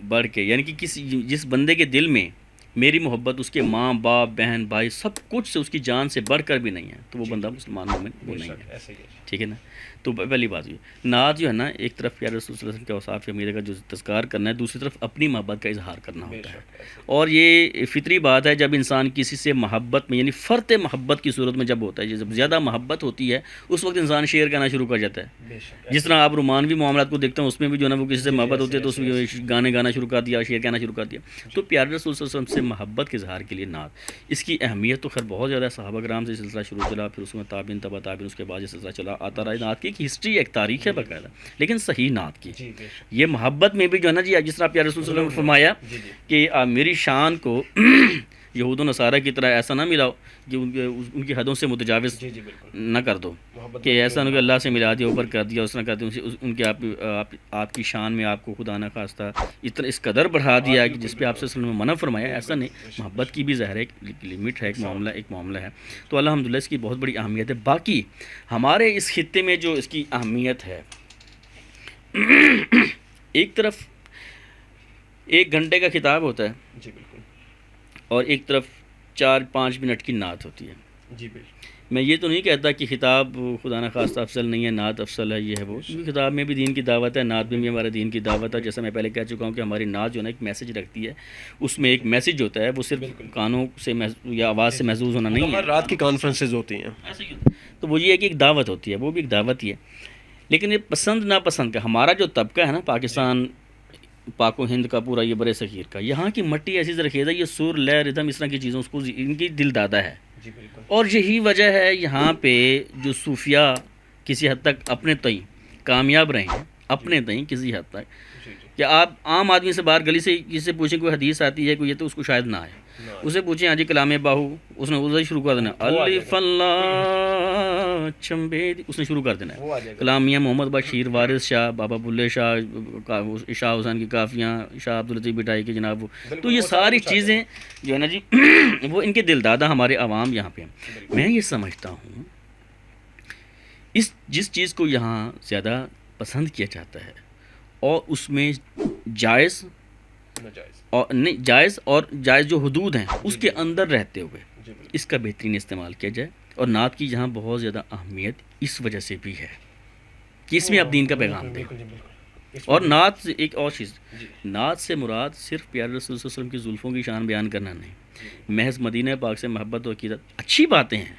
بڑھ کے، یعنی کہ جس بندے کے دل میں میری محبت اس کے ماں باپ بہن بھائی سب کچھ سے، اس کی جان سے بڑھ کر بھی نہیں ہے، تو وہ بندہ مسلمان مومن وہ نہیں ہے. ٹھیک ہے نا. تو پہلی بات یہ نعت جو ہے نا، ایک طرف پیارے رسول صلی اللہ علیہ وسلم کے اوصاف امیر کا جو تذکار کرنا ہے، دوسری طرف اپنی محبت کا اظہار کرنا ہوتا ہے. اور یہ فطری بات ہے، جب انسان کسی سے محبت میں، یعنی فرط محبت کی صورت میں جب ہوتا ہے، جب زیادہ محبت ہوتی ہے اس وقت انسان شعر کہنا شروع کر جاتا ہے. جس طرح آپ رومانوی معاملات کو دیکھتے ہیں، اس میں بھی جو ہے نا وہ کسی سے محبت ہوتی ہے تو اس میں گانے گانا شروع کر دیا، شعر کہنا شروع کر دیا. تو پیارے رسول صلی اللہ علیہ وسلم سے محبت کے اظہار کے لیے نعت، اس کی اہمیت تو خیر بہت زیادہ. صحابہ کرام سے سلسلہ شروع چلا، پھر اس میں تابعین تبع تابعین، اس کے بعد یہ سلسلہ چلا آتا رہا. نعت کی ایک ہسٹری، ایک تاریخ ہے باقاعدہ، لیکن صحیح نعت کی یہ محبت میں بھی جو ہے نا جی، جس طرح پیارے رسول صلی اللہ علیہ وسلم نے فرمایا کہ میری شان کو یہود و نصارہ کی طرح ایسا نہ ملاؤ کہ ان کی حدوں سے متجاوز نہ کر دو، کہ ایسا نہ کہ اللہ سے ملا دیا، اوپر کر دیا، اس طرح کر دیا، ان کے آپ کی شان میں آپ کو خدا نہ خواستہ اتنا اس قدر بڑھا دیا کہ جس پہ آپ سے وسلم نے منع فرمایا. ایسا نہیں، محبت کی بھی ظاہر ہے، ایک لمٹ ہے، ایک معاملہ ہے. تو الحمدللہ اس کی بہت بڑی اہمیت ہے. باقی ہمارے اس خطے میں جو اس کی اہمیت ہے، ایک طرف 1 گھنٹے کا خطاب ہوتا ہے اور ایک طرف 4-5 منٹ کی نعت ہوتی ہے. میں یہ تو نہیں کہتا کہ خطاب خدا نہ خواستہ افضل نہیں ہے، نعت افضل ہے، یہ ہے وہ. خطاب میں بھی دین کی دعوت ہے، نعت میں بھی ہمارے دین کی دعوت ہے. جیسا میں پہلے کہہ چکا ہوں کہ ہماری نعت جو ہے نا ایک میسج رکھتی ہے، اس میں ایک میسج ہوتا ہے، وہ صرف کانوں سے یا آواز سے محظوظ ہونا نہیں ہے. رات کی کانفرنسز ہوتی ہیں ایسے ہی ہوتا ہے. تو وہ یہ ہے کہ ایک دعوت ہوتی ہے، وہ بھی ایک دعوت ہی ہے. لیکن یہ پسند ناپسند کا ہمارا جو طبقہ ہے نا، پاکستان، پاک و ہند کا پورا، یہ برِ صغیر کا، یہاں کی مٹی ایسی زرخیز ہے، یہ سر لے ردھم اس طرح کی چیزوں، اس کو ان کی دل دادا ہے. اور یہی وجہ ہے یہاں پہ جو صوفیاء کسی حد تک اپنے تئیں کامیاب رہے ہیں، اپنے تئیں کسی حد تک، کہ آپ عام آدمی سے باہر گلی سے کسی سے پوچھیں کوئی حدیث آتی ہے کوئی، یہ تو اس کو شاید نہ آئے. اسے پوچھیں ہاں جی کلام باہو، اس نے اسے شروع کر دینا، الف اللہ چمبے، اس نے شروع کر دینا ہے. کلام میاں محمد بشیر وارث شاہ، بابا بلے شاہ، شاہ حسین کی کافیاں، شاہ عبداللطیف بٹائی کے جناب، تو یہ ساری چیزیں جو ہے نا جی وہ ان کے دل دادا ہمارے عوام یہاں پہ ہیں. میں یہ سمجھتا ہوں جس چیز کو یہاں زیادہ پسند کیا جاتا ہے اور اس میں جائز اور نہیں جائز جو حدود ہیں اس کے اندر رہتے ہوئے اس کا بہترین استعمال کیا جائے. اور نعت کی یہاں بہت زیادہ اہمیت اس وجہ سے بھی ہے کہ اس میں آپ دین کا پیغام دیں. اور نعت سے ایک اور چیز، نعت سے مراد صرف پیارے رسول صلی اللہ علیہ وسلم کی زلفوں کی شان بیان کرنا نہیں، محض مدینہ پاک سے محبت و عقیدت اچھی باتیں ہیں،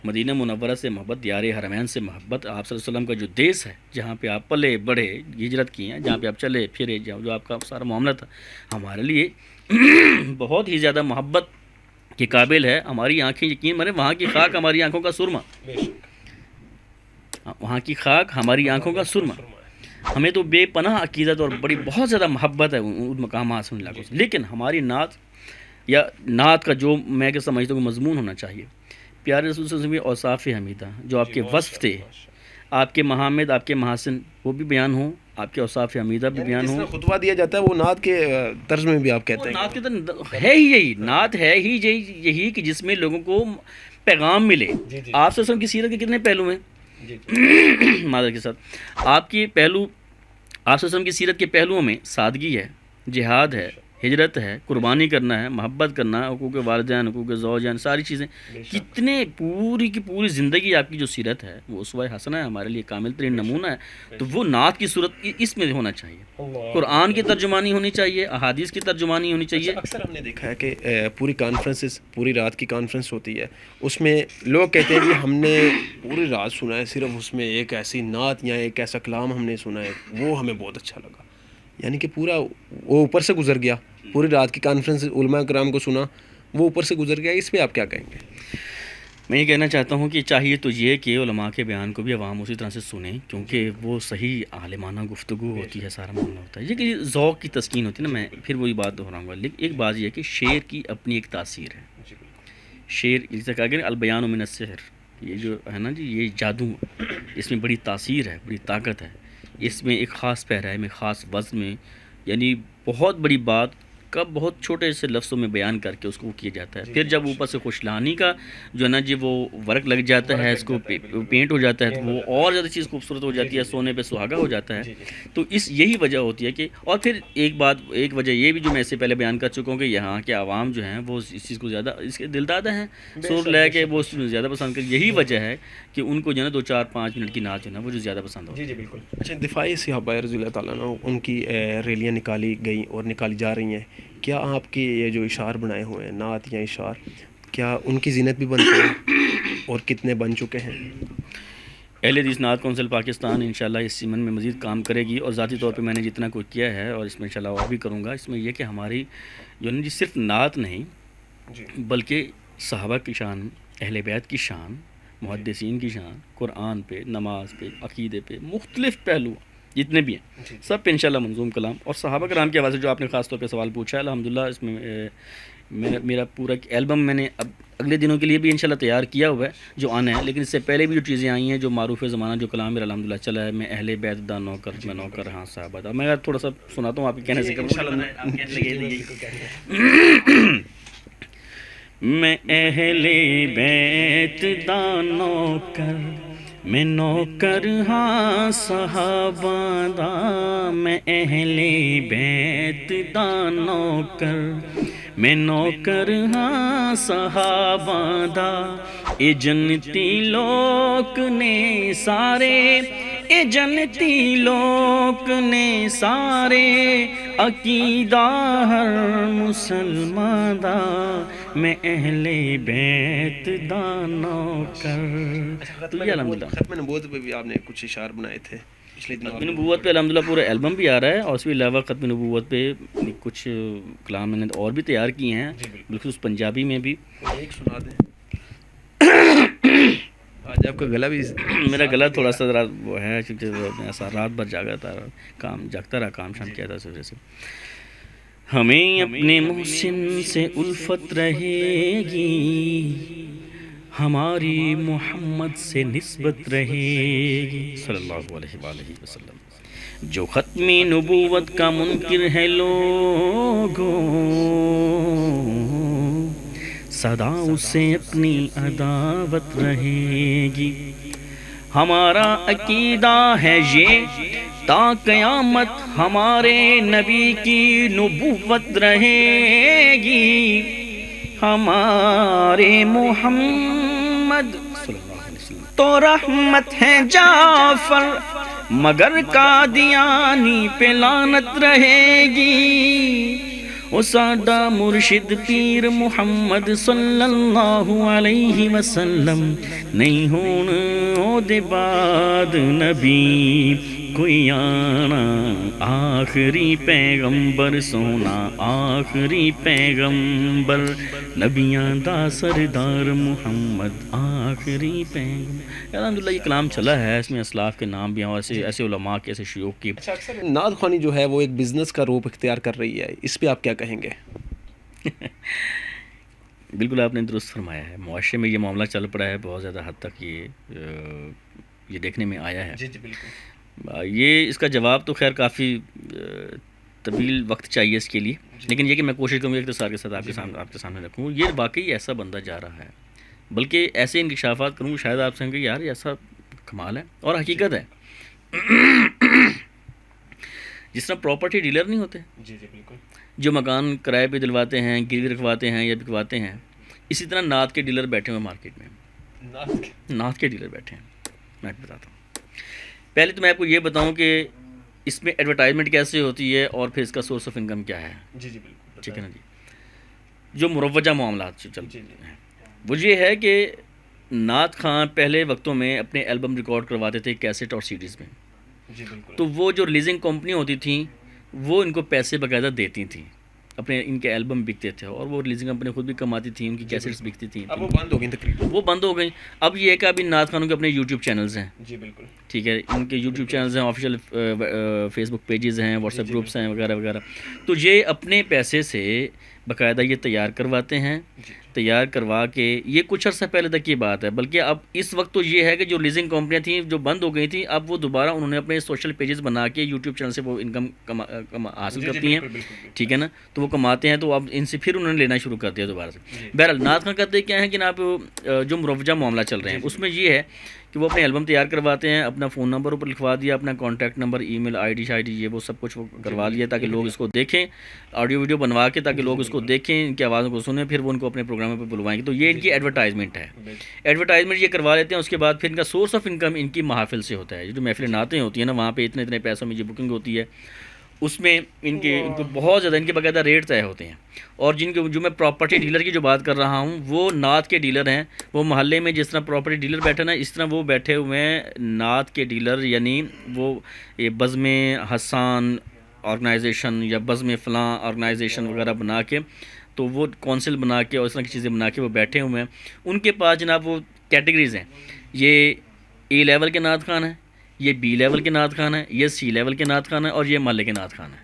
مدینہ منورہ سے محبت، دیار حرمین سے محبت، آپ صلی اللہ علیہ وسلم کا جو دیس ہے جہاں پہ آپ پلے بڑھے، ہجرت کی ہیں، جہاں پہ آپ چلے پھرے، جو آپ کا سارا معاملہ تھا، ہمارے لیے بہت ہی زیادہ محبت کے قابل ہے. ہماری آنکھیں یقین مانے وہاں کی خاک ہماری آنکھوں کا سرما، وہاں کی خاک ہماری آنکھوں کا سرما. ہمیں تو بے پناہ عقیدت اور بڑی بہت زیادہ محبت ہے ان مقامات سے، ان علاقوں سے. لیکن ہماری نعت یا نعت کا جو میں کہ سمجھتا ہوں مضمون ہونا چاہیے، پیارے رسول صلی اللہ علیہ وسلم اوصاف حمیدہ جو آپ کے وصف تھے، آپ کے محامد، آپ کے محاسن، وہ بھی بیان ہوں، آپ کے اوصاف حمیدہ بھی بیان ہوں. خطبہ دیا جاتا ہے وہ نعت کے طرز میں بھی آپ کہتے ہیں. نعت کے تو ہے ہی یہی، نعت ہے ہی یہی کہ جس میں لوگوں کو پیغام ملے. آپ صلی اللہ علیہ وسلم کی سیرت کے کتنے پہلو ہیں معذرت کے ساتھ، آپ کی پہلو، آپ صلی اللہ علیہ وسلم کی سیرت کے پہلوؤں میں سادگی ہے، جہاد ہے، ہجرت ہے، قربانی کرنا ہے، محبت کرنا ہے، حقوق والدین، حقوق زوجین، ساری چیزیں. کتنے پوری کی پوری زندگی آپ کی جو سیرت ہے وہ اسوہ حسنہ ہے، ہمارے لیے کامل ترین نمونہ ہے. تو وہ نعت کی صورت اس میں ہونا چاہیے، قرآن کی ترجمانی ہونی چاہیے، احادیث کی ترجمانی ہونی چاہیے. اکثر ہم نے دیکھا ہے کہ پوری کانفرنسز، پوری رات کی کانفرنس ہوتی ہے، اس میں لوگ کہتے ہیں کہ ہم نے پوری رات سنا ہے، صرف اس میں ایک ایسی نعت یا ایک ایسا کلام ہم نے سنا ہے وہ ہمیں بہت اچھا لگا. یعنی کہ پورا وہ اوپر سے گزر گیا، پوری رات کی کانفرنس علماء کرام کو سنا، وہ اوپر سے گزر گیا. اس پہ آپ کیا کہیں گے؟ میں یہ کہنا چاہتا ہوں کہ چاہیے تو یہ کہ علماء کے بیان کو بھی عوام اسی طرح سے سنیں، کیونکہ وہ صحیح عالمانہ گفتگو ہوتی ہے، سارا معاملہ ہوتا ہے. یہ کہ ذوق کی تسکین ہوتی ہے نا، میں پھر وہی بات دہراؤں گا. لیکن ایک بات یہ ہے کہ شعر کی اپنی ایک تاثیر ہے. شعر جسے کہا گیا البیان من السحر، یہ جو ہے نا جی، یہ جادو، اس میں بڑی تاثیر ہے، بڑی طاقت ہے. اس میں ایک خاص پیرائے میں، خاص وزن میں، یعنی بہت بڑی بات کا بہت چھوٹے سے لفظوں میں بیان کر کے اس کو کیا جاتا ہے. پھر جب اوپر سے خوشلانی کا جو ہے نا جی وہ ورک لگ جاتا ہے، اس کو پینٹ ہو جاتا ہے، تو وہ اور زیادہ چیز خوبصورت ہو جاتی ہے، سونے پہ سہاگا ہو جاتا ہے. تو یہی وجہ ہوتی ہے کہ، اور پھر ایک وجہ یہ بھی جو میں اس سے پہلے بیان کر چکا ہوں کہ یہاں کے عوام جو ہیں وہ اس چیز کو زیادہ، اس کے دل دادہ ہیں، سر لے کے وہ زیادہ پسند کریں. یہی وجہ ہے کہ ان کو جو ہے نا 2-4-5 منٹ کی نعت جو ہے نا وہ جو زیادہ پسند ہوتی ہے. جی بالکل. اچھا، دفاعی صحابہ رضی اللہ تعالیٰ عنہ ان کی ریلیاں نکالی گئیں اور نکالی جا رہی ہیں، کیا آپ کے یہ جو اشعار بنائے ہوئے ہیں، نعت یا اشعار، کیا ان کی زینت بھی بنتے ہیں اور کتنے بن چکے ہیں؟ اہل حدیث نعت کونسل پاکستان انشاءاللہ اس سمن میں مزید کام کرے گی، اور ذاتی طور پہ میں نے جتنا کچھ کیا ہے اور اس میں انشاءاللہ اور بھی کروں گا. اس میں یہ کہ ہماری جو ہے نا جی صرف نعت نہیں بلکہ صحابہ کی شان، اہل بیت کی شان، محدثین کی شان، قرآن پہ، نماز پہ، عقیدے پہ، مختلف پہلو جتنے بھی ہیں سب پہ انشاءاللہ منظوم کلام. اور صحابہ کرام کے حوالے سے جو آپ نے خاص طور پہ سوال پوچھا ہے، الحمدللہ اس میں میرا پورا البم میں نے اب اگلے دنوں کے لیے بھی انشاءاللہ تیار کیا ہوا ہے جو آنا ہے. لیکن اس سے پہلے بھی جو چیزیں آئی ہیں، جو معروف زمانہ جو کلام میرا الحمدللہ چلا ہے، میں اہل بیت دا نوکر، میں نوکر ہاں صحابہ دا، میں تھوڑا سا سناتا ہوں آپ کے کہنے سے. میں اہل بیت دا نوکر، میں نوکر ہاں صحابہ دا، میں اہل بیت دا نوکر، میں نوکر ہاں صحابہ دا. اے جنتی لوگ نے سارے، اے جنتی لوگ نے سارے، عقیدہ ہر مسلمان دا، میں اہل بیت دا نوکر. تو یہ الحمدللہ ختم نبوت پہ بھی آپ نے کچھ اشعار بنائے تھے پچھلے دنوں. ختم نبوت پہ الحمدللہ پورا البم بھی آ رہا ہے، اور اس کے علاوہ ختم نبوت پہ کچھ کلام میں نے اور بھی تیار کیے ہیں، بالخصوص پنجابی میں بھی. ایک سنا دیں. آج آپ کا گلا بھی میرا گلا تھوڑا سا ذرا وہ ہے، کیونکہ ایسا رات بھر جاگا تھا، جاگتا رہا، کام شام کیا تھا اس وجہ سے. ہمیں اپنے محسن سے الفت رہے گی، ہماری محمد سے نسبت رہے گی صلی اللہ علیہ وآلہ وسلم. جو ختم نبوت کا منکر ہے لوگوں، سدا اسے اپنی عداوت رہے گی. ہمارا عقیدہ ہے یہ تا قیامت ہمارے نبی کی نبوت رہے گی. ہمارے محمد تو رحمت ہے جعفر، مگر قادیانی پہ لعنت رہے گی. او ساڈا مرشد پیر محمد صلی اللہ علیہ وسلم نہیں ہون او دے بعد نبی کوئی آنا آخری پیغمبر سونا آخری پیغمبر نبیاں دا سردار محمد آخری پیغمبر. الحمدللہ یہ کلام چلا ہے، اس میں اسلاف کے نام بھی ہیں اور ایسے علماء کے ایسے شیوخ کی. نعت خوانی جو ہے وہ ایک بزنس کا روپ اختیار کر رہی ہے، اس پہ آپ کیا کہیں گے؟ بالکل آپ نے درست فرمایا ہے. معاشرے میں یہ معاملہ چل پڑا ہے بہت زیادہ حد تک، یہ دیکھنے میں آیا ہے. جی بالکل. یہ اس کا جواب تو خیر کافی طویل وقت چاہیے اس کے لیے، لیکن یہ کہ میں کوشش کروں گا اختصار کے ساتھ آپ کے سامنے رکھوں. یہ واقعی ایسا بندہ جا رہا ہے، بلکہ ایسے انکشافات کروں شاید آپ سے کہ یار یہ ایسا کمال ہے اور حقیقت ہے. جس طرح پراپرٹی ڈیلر نہیں ہوتے جی بالکل، جو مکان کرائے پہ دلواتے ہیں، گروی رکھواتے ہیں یا بکواتے ہیں، اسی طرح نعت کے ڈیلر بیٹھے ہوئے مارکیٹ میں. نعت کے ڈیلر بیٹھے ہیں. میں بتاتا ہوں، پہلے تو میں آپ کو یہ بتاؤں کہ اس میں ایڈورٹائزمنٹ کیسے ہوتی ہے اور پھر اس کا سورس آف انکم کیا ہے. جی بالکل، ٹھیک ہے نا جی. جو مروجہ معاملات چلتے ہیں وہ یہ ہے کہ نعت خان پہلے وقتوں میں اپنے البم ریکارڈ کرواتے تھے کیسٹ اور سی ڈیز میں. جی بالکل. تو وہ جو ریلیزنگ کمپنی ہوتی تھیں وہ ان کو پیسے باقاعدہ دیتی تھیں، اپنے ان کے البم بکتے تھے اور وہ ریلیزنگ کمپنی خود بھی کماتی تھیں، ان کی کیسٹس بکتی تھیں. اب وہ بند ہو گئی تقریباً، وہ بند ہو گئیں. اب یہ ہے کہ ابھی نعت خانوں کے اپنے یوٹیوب چینلز ہیں. جی بالکل. ٹھیک ہے، ان کے یوٹیوب چینلز ہیں، آفیشیل فیس بک پیجز ہیں، واٹس ایپ گروپس ہیں وغیرہ وغیرہ. تو یہ اپنے پیسے سے باقاعدہ یہ تیار کرواتے ہیں. تیار کروا کے یہ کچھ عرصہ پہلے تک کی بات ہے، بلکہ اب اس وقت تو یہ ہے کہ جو لیزنگ کمپنیاں تھیں جو بند ہو گئی تھیں، اب وہ دوبارہ انہوں نے اپنے سوشل پیجز بنا کے یوٹیوب چینل سے وہ انکم حاصل کرتی ہیں. ٹھیک ہے نا، تو وہ کماتے ہیں، تو اب ان سے پھر انہوں نے لینا شروع کر دیا دوبارہ سے. بہرحال نعت خان کرتے کیا ہے کہ آپ جو مروجہ معاملہ چل رہے ہیں اس میں یہ ہے کہ وہ اپنے البم تیار کرواتے ہیں، اپنا فون نمبر اوپر لکھوا دیا، اپنا contact number, email I D یہ وہ سب کچھ وہ کروا لیا تاکہ لوگ اس کو دیکھیں، آڈیو ویڈیو بنوا کے تاکہ لوگ اس کو دیکھیں، ان کی آوازوں کو سنیں، پھر وہ ان کو اپنے پروگراموں پہ بلوائیں گے. تو یہ ان کی ایڈورٹائزمنٹ ہے. ایڈورٹائزمنٹ یہ کروا لیتے ہیں. اس کے بعد پھر ان کا سورس آف انکم ان کی محافل سے ہوتا ہے. جو محفل نعتیں ہوتی ہیں نا، وہاں پہ اتنے پیسوں میں یہ بکنگ ہوتی ہے، اس میں ان کو بہت زیادہ ان کے باقاعدہ ریٹ طے ہوتے ہیں. اور جو میں پراپرٹی ڈیلر کی جو بات کر رہا ہوں وہ نعت کے ڈیلر ہیں. وہ محلے میں جس طرح پراپرٹی ڈیلر بیٹھے نا، اس طرح وہ بیٹھے ہوئے ہیں نعت کے ڈیلر. یعنی وہ یہ بزم حسان آرگنائزیشن یا بزم فلاں آرگنائزیشن وغیرہ بنا کے، تو وہ کونسل بنا کے اور اس طرح کی چیزیں بنا کے وہ بیٹھے ہوئے ہیں. ان کے پاس جناب وہ کیٹیگریز ہیں. یہ اے لیول کے نعت خان ہیں، یہ بی لیول کے نعت خان ہیں، یہ سی لیول کے نعت خان ہیں، اور یہ محلے کے نعت خان ہیں،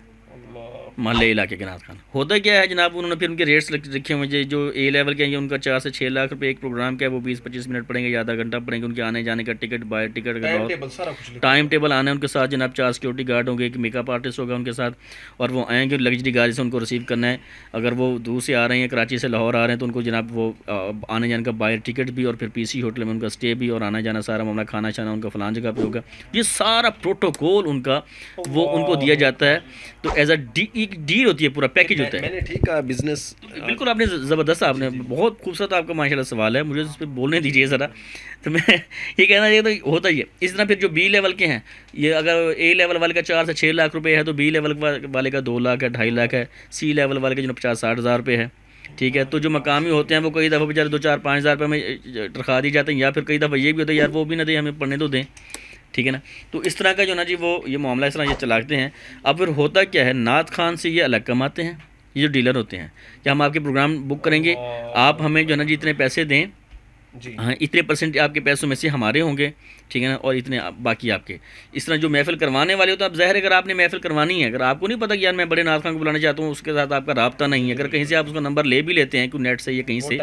محلے علاقے کے نعت خان. ہوتا کیا ہے جناب، انہوں نے پھر ان کے ریٹس رکھے ہوئے ہیں. جو اے لیول کے ہیں ان کا 4 سے 6 لاکھ روپے ایک پروگرام کا ہے، وہ 20-25 منٹ پڑیں گے یا آدھا گھنٹہ پڑیں گے. ان کے آنے جانے کا ٹکٹ، بائی ٹکٹ کا ٹائم ٹیبل آنا ہے ان کے ساتھ جناب. 4 سیکورٹی گارڈ ہوں گے، ایک میک اپ آرٹسٹ ہوگا ان کے ساتھ، اور وہ آئیں گے لگژری گاڑی سے ان کو ریسیو کرنا ہے. اگر وہ دور سے آ رہے ہیں، کراچی سے لاہور آ رہے ہیں، تو ان کو جناب وہ آنے جانے کا بائی ٹکٹ بھی، اور پھر پی سی ہوٹل میں ان کا اسٹے بھی، اور آنا جانا سارا معاملہ، کھانا چھانا ان کا فلان جگہ پہ ہوگا. یہ سارا پروٹوکول ان کا وہ ان کو دیا جاتا ہے. تو ایز اے ڈیل ہوتی ہے، پورا پیکیج ہوتا ہے. میں نے ٹھیک کہا، بزنس. بالکل آپ نے زبردست، آپ نے بہت خوبصورت آپ کا ماشاءاللہ سوال ہے، مجھے اس پہ بولنے دیجیے ذرا. تو میں یہ کہنا چاہیے تو ہوتا ہی ہے. اس طرح پھر جو بی لیول کے ہیں، یہ اگر اے لیول والے کا 4 سے 6 لاکھ روپے ہے تو بی لیول والے کا 2 لاکھ ہے، 2.5 لاکھ ہے. سی لیول والے کا جو 50-60 ہزار روپے ہے. ٹھیک ہے. تو جو مقامی ہوتے ہیں وہ کئی دفعہ بیچارے 2-4-5 ہزار روپے میں رکھا دی جاتے ہیں، یا پھر کئی دفعہ یہ بھی ہوتا ہے یار وہ بھی نہ دیں، ہمیں پڑھنے تو دیں. ٹھیک ہے نا. تو اس طرح کا جو نا جی وہ یہ معاملہ اس طرح یہ چلاتے ہیں. اب پھر ہوتا کیا ہے، نعت خان سے یہ الگ کماتے ہیں. یہ جو ڈیلر ہوتے ہیں کہ ہم آپ کے پروگرام بک کریں گے، آپ ہمیں جو ہے نا جی اتنے پیسے دیں، ہاں اتنے پرسنٹ آپ کے پیسوں میں سے ہمارے ہوں گے. ٹھیک ہے نا، اور اتنے باقی آپ کے. اس طرح جو محفل کروانے والے ہوتے ہیں، اب ظاہر ہے اگر آپ نے محفل کروانی ہے، اگر آپ کو نہیں پتہ کہ یار میں بڑے نعت خان کو بلانا چاہتا ہوں، اس کے ساتھ آپ کا رابطہ نہیں ہے، اگر کہیں سے آپ اس کا نمبر لے بھی لیتے ہیں کوئی نیٹ سے یا کہیں سے،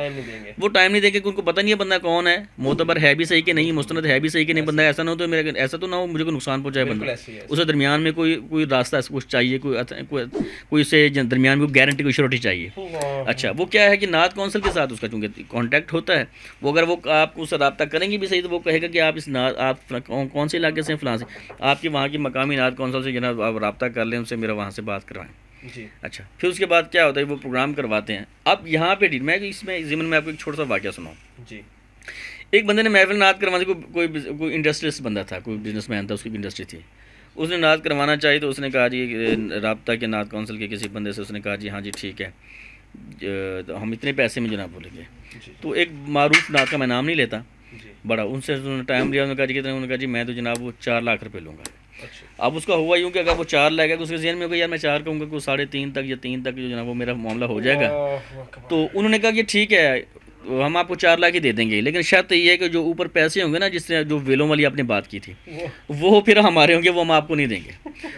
وہ ٹائم نہیں دیں گے کہ ان کو پتہ نہیں ہے بندہ کون ہے، معتبر ہے بھی صحیح کہ نہیں، مستند ہے بھی صحیح کہ نہیں بندہ. ایسا نہ ہو تو میرے ایسا تو نہ ہو مجھے کوئی نقصان پہنچائے بندہ. اسے درمیان میں کوئی راستہ کچھ چاہیے، کوئی سے درمیان میں گارنٹی، کوئی شورٹی چاہیے. اچھا وہ کیا ہے کہ نعت کونسل کے ساتھ اس کا چونکہ کانٹیکٹ ہوتا ہے، وہ اگر وہ آپ کو اس سے رابطہ کریں گے بھی صحیح، تو وہ کہے گا کہ آپ کون سے علاقے سے ہیں، فلاں سے، آپ کے وہاں کی مقامی نعت کونسل سے جناب آپ رابطہ کر لیں، ان سے میرا وہاں سے بات کروائیں. اچھا پھر اس کے بعد کیا ہوتا ہے، وہ پروگرام کرواتے ہیں. اب یہاں پہ میں اس میں ضمن میں آپ کو ایک چھوٹا سا واقعہ سناؤں. ایک بندے نے محفل نعت کروانی، کوئی انڈسٹریلسٹ بندہ تھا، کوئی بزنس مین تھا، اس کی انڈسٹری تھی. اس نے نعت کروانا چاہی تو اس نے کہا جی رابطہ کے نعت کونسل کے کسی بندے سے اس نے کہا جی ہاں جی ٹھیک ہے ہم اتنے پیسے میں جناب بولیں گے. تو ایک معروف نعت کا میں نام نہیں لیتا بڑا ان سے انہوں نے ٹائم لیا. انہوں نے کہا جی کتنے؟ انہوں نے کہا جی میں تو جناب وہ 4 لاکھ روپے لوں گا. اب اس کا ہوا یوں کہ اگر وہ 4 لے گا تو اس کے ذہن میں ہوگا یار میں 4 کہوں گا کہ 3.5 تک یا 3 تک جو جناب وہ میرا معاملہ ہو جائے گا. تو انہوں نے کہا کہ ٹھیک ہے ہم آپ کو 4 لاکھ ہی دے دیں گے لیکن شرط یہ ہے کہ جو اوپر پیسے ہوں گے نا جس طرح جو ویلوں والی آپ نے بات کی تھی وہ پھر ہمارے ہوں گے وہ ہم آپ کو نہیں دیں گے.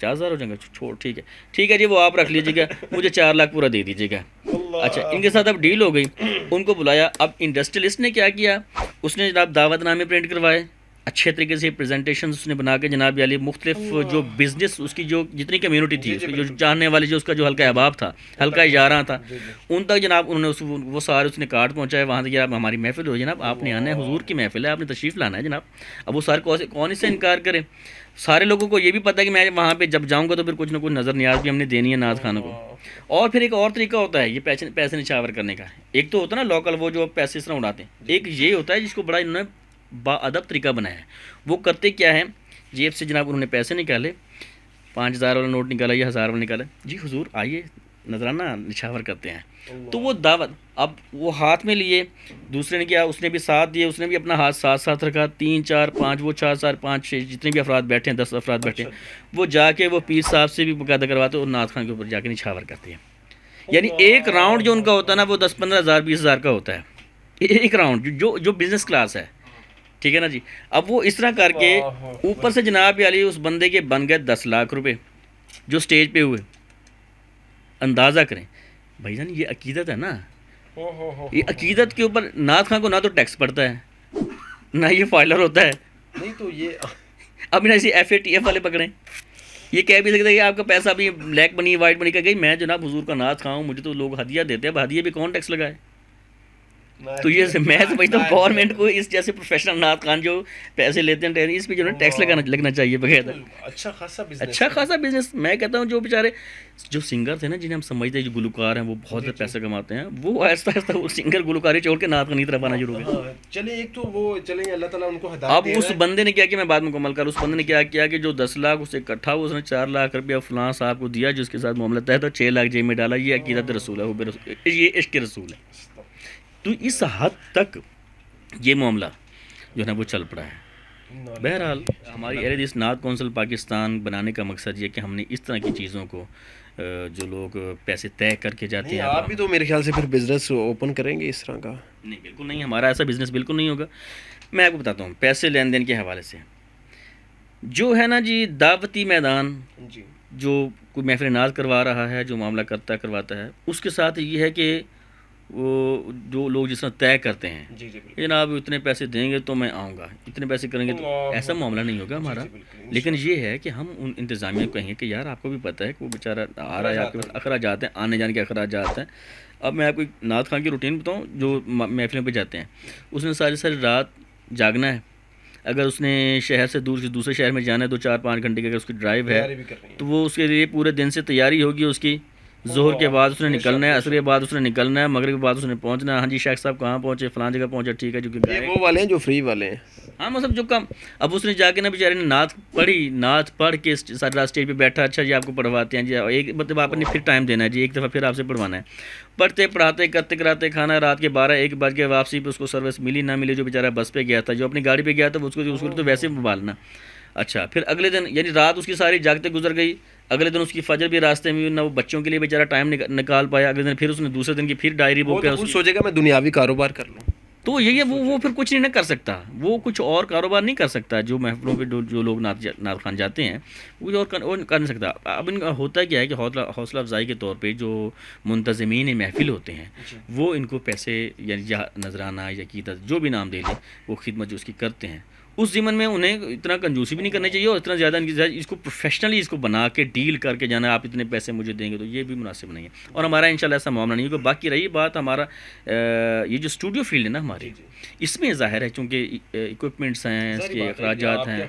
50,000 ہو جائیں گے. چھوڑ ٹھیک ہے جی وہ آپ رکھ لیجیے گا مجھے 4 لاکھ پورا دے دیجیے گا. اچھا ان کے ساتھ اب ڈیل ہو گئی. ان کو بلایا. اب انڈسٹریلسٹ نے کیا کیا اس نے جناب دعوت نامے پرنٹ کروائے اچھے طریقے سے پریزنٹیشن اس نے بنا کے جناب علی مختلف جو بزنس اس کی جو جتنی کمیونٹی تھی اس کی جو چاہنے والی جو اس کا جو حلقہ احباب تھا حلقہ یاراں تھا ان تک جناب انہوں نے وہ سارے اس نے کارڈ پہنچائے وہاں سے جناب ہماری محفل ہو جناب آپ نے آنا ہے حضور کی محفل ہے آپ نے تشریف لانا ہے جناب. اب وہ سارے کون اس سے انکار کرے. سارے لوگوں کو یہ بھی پتہ ہے کہ میں وہاں پہ جب جاؤں گا تو پھر کچھ نہ کچھ نظر نیاز بھی ہم نے دینی ہے ناز خانوں کو. اور پھر ایک اور طریقہ ہوتا ہے یہ پیسے نچھاور کرنے کا. ایک تو ہوتا ہے نا لوکل وہ جو پیسے اس طرح اڑاتے ہیں. ایک یہ ہوتا ہے جس کو بڑا انہوں نے با ادب طریقہ بنایا ہے. وہ کرتے کیا ہے جیب سے جناب انہوں نے پیسے نکالے 5,000 والا نوٹ نکالا یا 1,000 والا نکالا جی حضور آئیے نذرانہ نچھاور کرتے ہیں. تو وہ دعوت اب وہ ہاتھ میں لیے دوسرے نے کیا اس نے بھی ساتھ دیے اس نے بھی اپنا ہاتھ ساتھ رکھا 3 4 5 وہ 4 4 5 6 جتنے بھی افراد بیٹھے ہیں 10 افراد بیٹھے ہیں وہ جا کے وہ پیر صاحب سے بھی باقاعدہ کرواتے اور نعت خان کے اوپر جا کے نچھاور کرتے ہیں. یعنی ایک راؤنڈ جو ان کا ہوتا ہے نا وہ 10-15 ہزار 20,000 کا ہوتا ہے ایک راؤنڈ جو بزنس کلاس ہے. ٹھیک ہے نا جی. اب وہ اس طرح کر کے اوپر سے جناب علی اس بندے کے بن گئے 10 لاکھ روپے جو سٹیج پہ ہوئے. اندازہ کریں بھائی جان یہ عقیدت ہے نا. یہ عقیدت کے اوپر نعت خان کو نہ تو ٹیکس پڑتا ہے نہ یہ فائلر ہوتا ہے. نہیں تو یہ اب نہ اسی FATF والے پکڑیں یہ کہہ بھی سکتے ہیں کہ آپ کا پیسہ ابھی بلیک منی وائٹ منی کا گئی میں جناب حضور کا نعت خواہوں مجھے تو لوگ ہدیہ دیتے ہیں. اب ہدیہ بھی کون ٹیکس لگائے. تو یہ میں سمجھتا ہوں گورنمنٹ کو اس جیسے پروفیشنل نعت خان جو پیسے لیتے ہیں اس پہ جو ہے ٹیکس لگنا چاہیے بغیر. اچھا خاصا بزنس. میں کہتا ہوں جو بیچارے جو سنگر تھے نا جنہیں ہم سمجھتے ہیں جو گلوکار ہیں وہ بہت زیادہ پیسے کماتے ہیں وہ آہستہ آہستہ وہ سنگر گلوکاری چھوڑ کے نعت خان کی طرف آنا شروع ہو گئے. چلیں ایک تو وہ چلیں اللہ تعالیٰ ان کو ہدایت. اب اس بندے نے کیا کہ میں بعد مکمل کر اس بندے نے کیا کیا کہ جو 10 لاکھ اسے اکٹھا ہوا اس نے 4 لاکھ روپیہ فلاں صاحب کو دیا جس کے ساتھ معاملہ طے تو 6 لاکھ جیب میں ڈالا. یہ عقیدت رسول ہے یہ عشق رسول ہے. تو اس حد تک یہ معاملہ جو ہے نا وہ چل پڑا ہے. بہرحال ہماری اہل حدیث نعت کونسل پاکستان بنانے کا مقصد یہ کہ ہم نے اس طرح کی چیزوں کو جو لوگ پیسے طے کر کے جاتے ہیں. آپ بھی تو میرے خیال سے پھر بزنس اوپن کریں گے اس طرح کا. نہیں بالکل نہیں ہمارا ایسا بزنس بالکل نہیں ہوگا. میں آپ کو بتاتا ہوں پیسے لین دین کے حوالے سے جو ہے نا جی دعوتی میدان جو کوئی محفل ناز کروا رہا ہے جو معاملہ کرواتا ہے اس کے ساتھ یہ ہے کہ وہ جو لوگ جس طرح طے کرتے ہیں جناب اتنے پیسے دیں گے تو میں آؤں گا اتنے پیسے کریں گے تو ایسا معاملہ نہیں ہوگا ہمارا. لیکن یہ ہے کہ ہم ان انتظامیہ کو کہیں کہ یار آپ کو بھی پتہ ہے کہ وہ بیچارہ آ رہا ہے آپ کے پاس اخراجات ہیں آنے جانے کے اخراجات ہیں. اب میں آپ کو نعت خان کی روٹین بتاؤں جو محفلوں پہ جاتے ہیں اس نے ساری رات جاگنا ہے. اگر اس نے شہر سے دوسرے شہر میں جانا ہے 2-4-5 گھنٹے کی اگر اس کی ڈرائیو ہے تو وہ اس کے لیے پورے دن سے تیاری ہوگی اس کی. ظہر کے بعد اس نے نکلنا ہے عصر کے بعد اس نے نکلنا ہے مغرب کے بعد اس نے پہنچنا ہے. ہاں جی شیخ صاحب کہاں پہنچے فلاں جگہ پہنچے ٹھیک ہے جو کہ وہ والے ہیں جو فری والے ہیں. ہاں مطلب جو کم. اب اس نے جا کے نا بیچارے نے نعت پڑھ کے ساری رات اسٹیج پہ بیٹھا اچھا جی آپ کو پڑھواتے ہیں جی ایک مطلب آپ نے پھر ٹائم دینا ہے جی ایک دفعہ پھر آپ سے پڑھوانا ہے. پڑھتے پڑھاتے کرتے کراتے کھانا رات کے 12-1 بج کے واپسی پہ اس کو سروس ملی نہ ملی جو بیچارہ بس پہ گیا تھا جو اپنی گاڑی پہ گیا تھا اس کو تو ویسے مبالنا. اچھا پھر اگلے دن یعنی رات اس کی ساری جاگتے گزر گئی. اگلے دن اس کی فجر بھی راستے میں نہ وہ بچوں کے لیے بیچارہ ٹائم نکال پایا. اگلے دن پھر اس نے دوسرے دن کی پھر ڈائری بک کیا سوچے گا میں دنیاوی کاروبار کر لوں تو یہی ہے وہ پھر کچھ نہیں کر سکتا. وہ کچھ اور کاروبار نہیں کر سکتا. جو محفلوں پہ جو لوگ نعت خان جاتے ہیں وہ اور کر نہیں سکتا. اب ان کا ہوتا کیا ہے کہ حوصلہ افزائی کے طور پہ جو منتظمین محفل ہوتے ہیں وہ ان کو پیسے یعنی نذرانہ یا عقیدت جو بھی نام دے لیں وہ خدمت جو اس کی کرتے ہیں اس ضمن میں انہیں اتنا کنجوسی بھی نہیں کرنی چاہیے اور اتنا زیادہ اس کو پروفیشنلی اس کو بنا کے ڈیل کر کے جانا آپ اتنے پیسے مجھے دیں گے تو یہ بھی مناسب نہیں ہے. اور ہمارا انشاءاللہ ایسا معاملہ نہیں ہوگا. باقی رہی بات ہمارا یہ جو اسٹوڈیو فیلڈ ہے نا ہماری اس میں ظاہر ہے چونکہ اکوپمنٹس ہیں اس کے اخراجات ہیں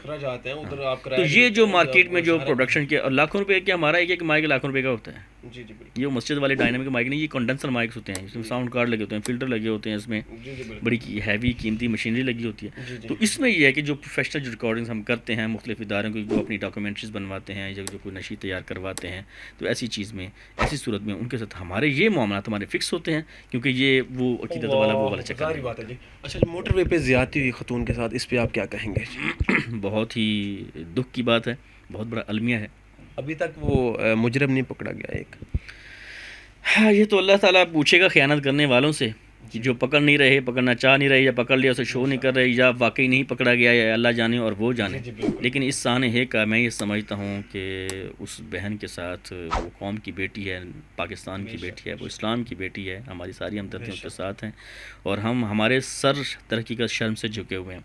تو یہ جو مارکیٹ میں جو پروڈکشن کے اور لاکھوں روپے کے ہمارا ایک کمائی کے لاکھوں روپے کا ہوتا ہے جی جی بالکل. یہ مسجد والے ڈائنامک مائک نہیں، یہ کنڈنسر مائکس ہوتے ہیں، اس میں ساؤنڈ کارڈ لگے ہوتے ہیں، فلٹر لگے ہوتے ہیں، اس میں جی جی بالکل. بڑی ہیوی قیمتی مشینری لگی ہوتی ہے. جی جی. تو اس میں یہ ہے کہ جو پروفیشنل جو ریکارڈنگز ہم کرتے ہیں مختلف اداروں کی، جو اپنی ڈاکومنٹریز بنواتے ہیں یا جو کوئی نشید تیار کرواتے ہیں، تو ایسی چیز میں، ایسی صورت میں ان کے ساتھ ہمارے یہ معاملات ہمارے فکس ہوتے ہیں، کیونکہ یہ وہ عقیدت والا وہ والا چکر ظاہری بات ہے جی. اچھا موٹر وے پہ زیادتی ہوئی خاتون کے ساتھ، اس پہ آپ کیا کہیں گے جی؟ بہت ہی دکھ کی بات ہے، بہت بڑا المیہ ہے. ابھی تک وہ مجرم نہیں پکڑا گیا ایک. ہاں یہ تو اللہ تعالیٰ پوچھے گا خیانت کرنے والوں سے، کہ جو پکڑ نہیں رہے، پکڑنا چاہ نہیں رہے، یا پکڑ لیا اسے شو نہیں کر رہے، یا واقعی نہیں پکڑا گیا، یا اللہ جانے اور وہ جانے. لیکن اس سانحے کا میں یہ سمجھتا ہوں کہ اس بہن کے ساتھ، وہ قوم کی بیٹی ہے، پاکستان کی بیٹی ہے، وہ اسلام کی بیٹی ہے، ہماری ساری ہمدردیوں کے ساتھ ہیں، اور ہم ہمارے سر ترقی کا شرم سے جھکے ہوئے ہیں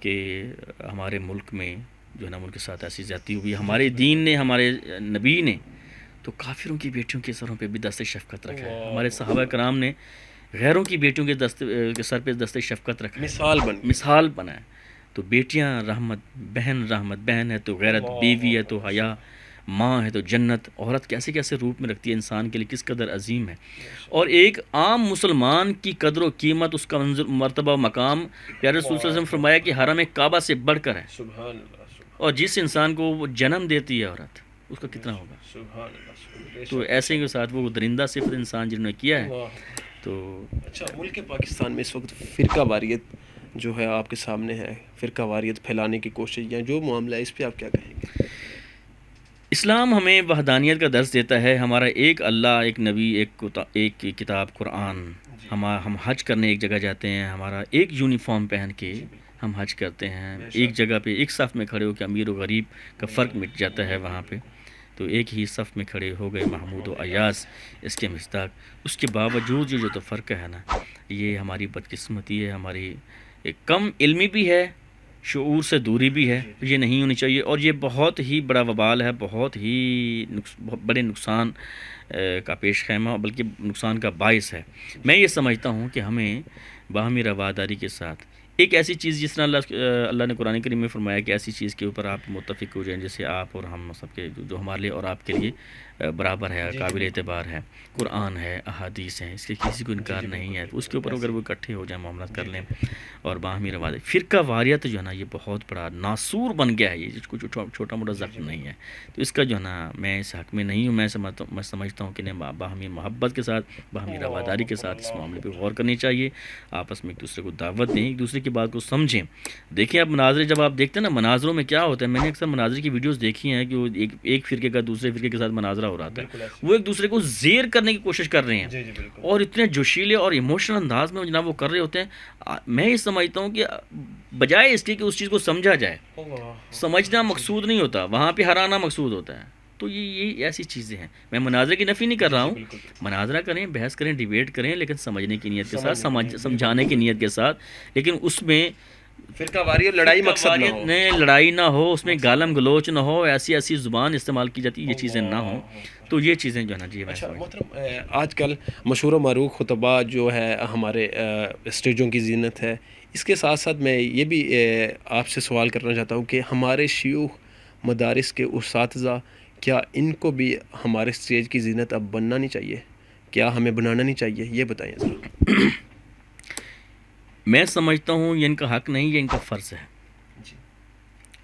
کہ ہمارے ملک میں جو ہے نا، ملک کے ساتھ ایسی زیادتی ہوئی. ہمارے دین نے، ہمارے نبی نے تو کافروں کی بیٹیوں کے سروں پہ بھی دست شفقت رکھا ہے. ہمارے صحابہ کرام نے غیروں کی بیٹیوں کے سر پہ دست شفقت رکھا ہے، مثال بنا ہے. تو بیٹیاں رحمت، بہن ہے تو غیرت، بیوی ہے تو حیا، ماں ہے تو جنت. عورت کیسے کیسے روپ میں رکھتی ہے انسان کے لیے، کس قدر عظیم ہے. اور ایک عام مسلمان کی قدر و قیمت، اس کا مرتبہ مقام پیارے رسول صلی اللہ علیہ وسلم فرمایا کہ حرم کعبہ سے بڑھ کر ہے. سبحان اللہ. اور جس انسان کو وہ جنم دیتی ہے عورت، اس کا کتنا ہوگا. سبحان اللہ. تو ایسے کے ساتھ وہ درندہ صفت انسان جنہوں نے کیا ہے. تو اچھا ملک پاکستان میں اس وقت فرقہ واریت جو ہے آپ کے سامنے ہے، فرقہ واریت پھیلانے کی کوشش یا جو معاملہ ہے، اس پہ آپ کیا کہیں گے؟ اسلام ہمیں وحدانیت کا درس دیتا ہے. ہمارا ایک اللہ، ایک نبی، ایک کتاب قرآن. ہم حج کرنے ایک جگہ جاتے ہیں، ہمارا ایک یونیفارم پہن کے ہم حج کرتے ہیں. ایک جگہ پہ ایک صف میں کھڑے ہو کے امیر و غریب کا فرق مٹ جاتا ہے وہاں پہ. تو ایک ہی صف میں کھڑے ہو گئے محمود و ایاز، اس کے مصداق. اس کے باوجود جو تو فرق ہے نا، یہ ہماری بدقسمتی ہے، ہماری کم علمی بھی ہے، شعور سے دوری بھی ہے. یہ نہیں ہونی چاہیے، اور یہ بہت ہی بڑا وبال ہے، بہت ہی بہت بڑے نقصان کا پیش خیمہ، بلکہ نقصان کا باعث ہے. میں یہ سمجھتا ہوں کہ ہمیں باہمی رواداری کے ساتھ ایک ایسی چیز، جس طرح اللہ نے قرآن کریم میں فرمایا کہ ایسی چیز کے اوپر آپ متفق ہو جائیں جیسے آپ اور ہم سب کے جو ہمارے لیے اور آپ کے لیے برابر ہے، قابل اعتبار ہے. قرآن ہے، احادیث ہیں، اس کے کسی کو انکار نہیں ہے. تو اس کے اوپر اگر وہ اکٹھے ہو جائیں، معاملات کر لیں اور باہمی رواداری. فرقہ واریت جو ہے نا، یہ بہت بڑا ناسور بن گیا ہے، یہ کچھ چھوٹا موٹا زخم نہیں ہے. تو اس کا جو ہے نا، میں اس حق میں نہیں ہوں. میں سمجھتا ہوں کہ باہمی محبت کے ساتھ، باہمی رواداری کے ساتھ اس معاملے پہ غور کرنی چاہیے. آپس میں ایک دوسرے کو دعوت دیں، ایک دوسرے کی بات کو سمجھیں. دیکھیں اب مناظرے جب آپ دیکھتے ہیں نا، مناظروں میں کیا ہوتا ہے، میں نے اکثر مناظر کی ویڈیوز دیکھی ہیں کہ وہ ایک فرقے کا دوسرے فرقے کے ساتھ مناظرہ ہو رہا ہے. وہ ایک دوسرے کو زیر کرنے کی کوشش کر رہے ہیں، اور اتنے جوشیلے اور ایموشنل انداز میں جناب وہ کر رہے ہوتے ہیں. میں یہ سمجھتا ہوں کہ بجائے اس کے کہ اس چیز کو سمجھا جائے، سمجھنا مقصود نہیں ہوتا، وہاں پہ ہرانا مقصود ہوتا ہے. تو یہ ایسی چیزیں ہیں. میں مناظرے کی نفی نہیں کر رہا ہوں، مناظرہ کریں، بحث کریں، ڈیبیٹ کریں، لیکن سمجھنے کی نیت کے ساتھ، سمجھانے کی نیت کے ساتھ. لیکن اس میں فرقہ واریت لڑائی مقصد نہ ہو، لڑائی نہ ہو، اس میں گالم گلوچ نہ ہو، ایسی زبان استعمال کی جاتی، یہ چیزیں نہ ہوں. تو یہ چیزیں جو ہے نا جی. اچھا محترم، آج کل مشہور و معروف خطبہ جو ہے ہمارے اسٹیجوں کی زینت ہے. اس کے ساتھ ساتھ میں یہ بھی آپ سے سوال کرنا چاہتا ہوں کہ ہمارے شیوخ مدارس کے اساتذہ، کیا ان کو بھی ہمارے اسٹیج کی زینت اب بننا نہیں چاہیے؟ کیا ہمیں بنانا نہیں چاہیے؟ یہ بتائیں ذرا. میں سمجھتا ہوں یہ ان کا حق نہیں، یہ ان کا فرض ہے.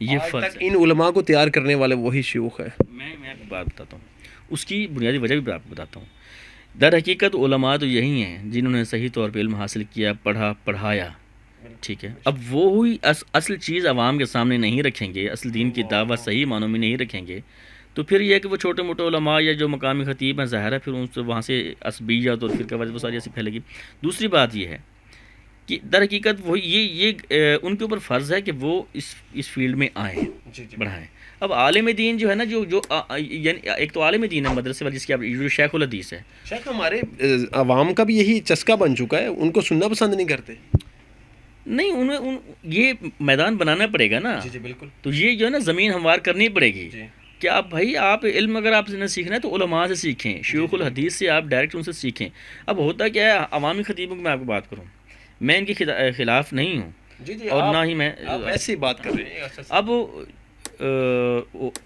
یہ فرض ہے. ان علماء کو تیار کرنے والے وہی شیوخ ہے. میں آپ کو بات بتاتا ہوں، اس کی بنیادی وجہ بھی آپ کو بتاتا ہوں. در حقیقت علماء تو یہی ہیں جنہوں نے صحیح طور پہ علم حاصل کیا، پڑھا، پڑھایا. ٹھیک ہے، اب وہی اصل چیز عوام کے سامنے نہیں رکھیں گے، اصل دین کی دعوت صحیح معنوں میں نہیں رکھیں گے، تو پھر یہ ہے کہ وہ چھوٹے موٹے علماء یا جو مقامی خطیب ہیں، ظاہر ہے پھر ان سے وہاں سے عصبیت اور فرقہ واریت وہ ساری ایسی پھیلے گی. دوسری بات یہ ہے کہ در حقیقت وہ یہ ان کے اوپر فرض ہے کہ وہ اس فیلڈ میں آئیں، بڑھائیں. اب عالم دین جو ہے نا، جو یعنی ایک تو عالم دین ہے مدرسے والی، جس کی آپ جو شیخ الحدیث ہے. شیخ ہمارے عوام کا بھی یہی چسکا بن چکا ہے، ان کو سننا پسند نہیں کرتے. نہیں، انہیں یہ میدان بنانا پڑے گا نا. جی بالکل. تو یہ جو ہے نا زمین ہموار کرنی پڑے گی کہ آپ بھائی، آپ علم اگر آپ نے سیکھنا ہے تو علماء سے سیکھیں، شیوخ الحدیث سے آپ ڈائریکٹ ان سے سیکھیں. اب ہوتا کیا ہے، عوامی خطیبوں کی میں آپ کو بات کروں، میں ان کے خلاف نہیں ہوں، اور نہ ہی میں ایسی بات کر رہے ہیں. اب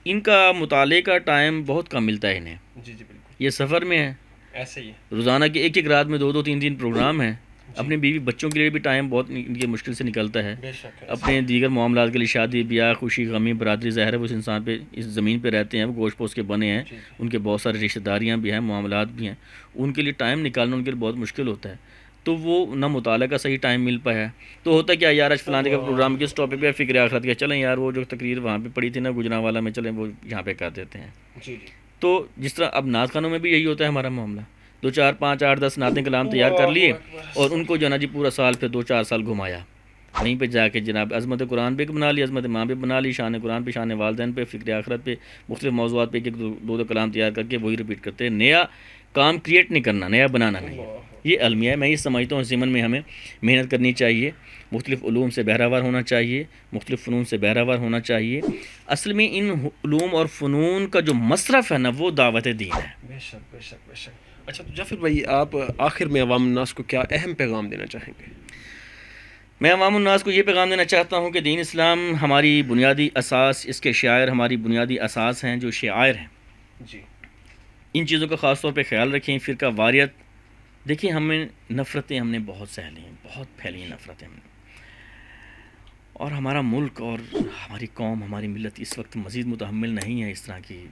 ان کا مطالعے کا ٹائم بہت کم ملتا ہے انہیں. جی بالکل. یہ سفر میں ہے، ایسے ہی ہے. روزانہ کے ایک ایک رات میں 2 3 پروگرام ہیں. اپنے بیوی بچوں کے لیے بھی ٹائم بہت ان کی مشکل سے نکلتا ہے. بے شک ہے. اپنے دیگر معاملات کے لیے شادی بیاہ خوشی غمی برادری ظاہر ہے وہ اس انسان پہ اس زمین پہ رہتے ہیں، وہ گوشت پوش کے بنے ہیں، ان کے بہت سارے رشتہ داریاں بھی ہیں، معاملات بھی ہیں، ان کے لیے ٹائم نکالنا ان کے لیے بہت مشکل ہوتا ہے. تو وہ نہ مطالعہ کا صحیح ٹائم مل پایا ہے. تو ہوتا کیا یار آج فلانے کا پروگرام کس ٹاپک پہ فکر آخرت کیا، چلیں یار وہ جو تقریر وہاں پہ پڑی تھی نا گجرانوالا میں، چلیں وہ یہاں پہ کر دیتے ہیں. جی. تو جس طرح اب نعت خانوں میں بھی یہی ہوتا ہے ہمارا معاملہ، 2 4 5 8 10 نعتیں کلام تیار کر لیے اور ان کو جو ہے نا جی پورا سال پھر 2 4 سال گھمایا، وہیں پہ جا کے جناب عظمت قرآن پہ بنا لی، عظمت ماں پہ بنا لی، شان قرآن پہ، شان والدین پہ، فکر آخرت پہ، مختلف موضوعات پہ ایک ایک 2 2 کلام تیار کر کے وہی ریپیٹ کرتے ہیں. نیا کام کریٹ نہیں کرنا، نیا بنانا نہیں ہے. یہ المیہ ہے. میں یہ سمجھتا ہوں اس ضمن میں ہمیں محنت کرنی چاہیے، مختلف علوم سے بہراور ہونا چاہیے، مختلف فنون سے بہراور ہونا چاہیے. اصل میں ان علوم اور فنون کا جو مصرف ہے نا وہ دعوت دین ہے. بے شک بے شک بے شک. اچھا تو جعفر بھائی آپ آخر میں عوام الناس کو کیا اہم پیغام دینا چاہیں گے؟ میں عوام الناس کو یہ پیغام دینا چاہتا ہوں کہ دین اسلام ہماری بنیادی اساس، اس کے شعائر ہماری بنیادی اساس ہیں، جو شعائر ہیں جی. ان چیزوں کا خاص طور پہ خیال رکھیں. فرقہ واریت دیکھیں، ہمیں نفرتیں ہم نے بہت سہ لی ہیں، بہت پھیلی ہیں نفرتیں ہم نے، اور ہمارا ملک اور ہماری قوم ہماری ملت اس وقت مزید متحمل نہیں ہے اس طرح کی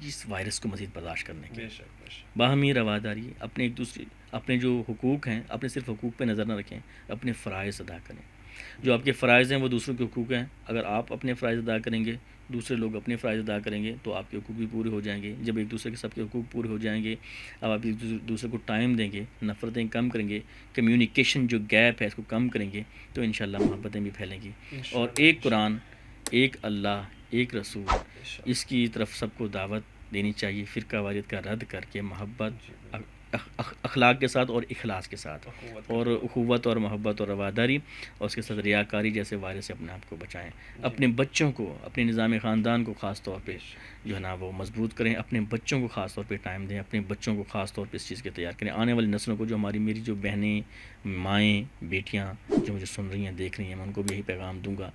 اس وائرس کو مزید برداشت کرنے کی. بے شک بے شک. باہمی رواداری، اپنے ایک دوسرے اپنے جو حقوق ہیں اپنے صرف حقوق پہ نظر نہ رکھیں، اپنے فرائض ادا کریں. جو آپ کے فرائض ہیں وہ دوسروں کے حقوق ہیں. اگر آپ اپنے فرائض ادا کریں گے، دوسرے لوگ اپنے فرائض ادا کریں گے تو آپ کے حقوق بھی پورے ہو جائیں گے. جب ایک دوسرے کے سب کے حقوق پورے ہو جائیں گے، اب آپ ایک دوسرے کو ٹائم دیں گے، نفرتیں کم کریں گے، کمیونیکیشن جو گیپ ہے اس کو کم کریں گے، تو انشاءاللہ محبتیں بھی پھیلیں گی. اور ایک قرآن، ایک اللہ، ایک رسول، اس کی طرف سب کو دعوت دینی چاہیے. فرقہ واریت کا رد کر کے محبت اخلاق کے ساتھ اور اخلاص کے ساتھ اور اخوت اور محبت اور رواداری اور اس کے ساتھ ریاکاری جیسے وائرس سے اپنے آپ کو بچائیں. اپنے بچوں کو، اپنے نظام خاندان کو خاص طور پہ جو ہے نا وہ مضبوط کریں. اپنے بچوں کو خاص طور پہ ٹائم دیں، اپنے بچوں کو خاص طور پہ اس چیز کے تیار کریں. آنے والی نسلوں کو، جو میری جو بہنیں، مائیں، بیٹیاں جو مجھے سن رہی ہیں، دیکھ رہی ہیں، میں ان کو بھی یہی پیغام دوں گا.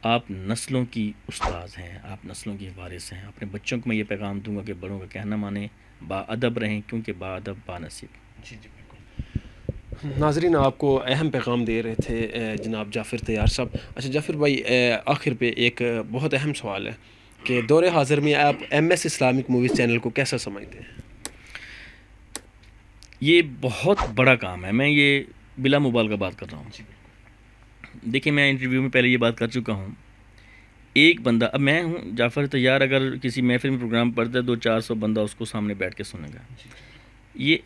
آپ نسلوں کی استاذ ہیں، آپ نسلوں کی وارث ہیں. اپنے بچوں کو میں یہ پیغام دوں گا کہ بڑوں کا کہنا مانیں، با ادب رہیں، کیونکہ با ادب با نصیب. جی جی بالکل. ناظرین آپ کو اہم پیغام دے رہے تھے جناب جعفر طیار صاحب. اچھا جعفر بھائی، آخر پہ ایک بہت اہم سوال ہے کہ دور حاضر میں آپ MS اسلامک موویز چینل کو کیسا سمجھتے ہیں؟ یہ بہت بڑا کام ہے. میں یہ بلا مبالغہ بات کر رہا ہوں. دیکھیں میں انٹرویو میں پہلے یہ بات کر چکا ہوں. ایک بندہ، اب میں ہوں جعفر طیار، اگر کسی محفل میں پروگرام پڑتا ہے 2 400 بندہ اس کو سامنے بیٹھ کے سنے گا. یہ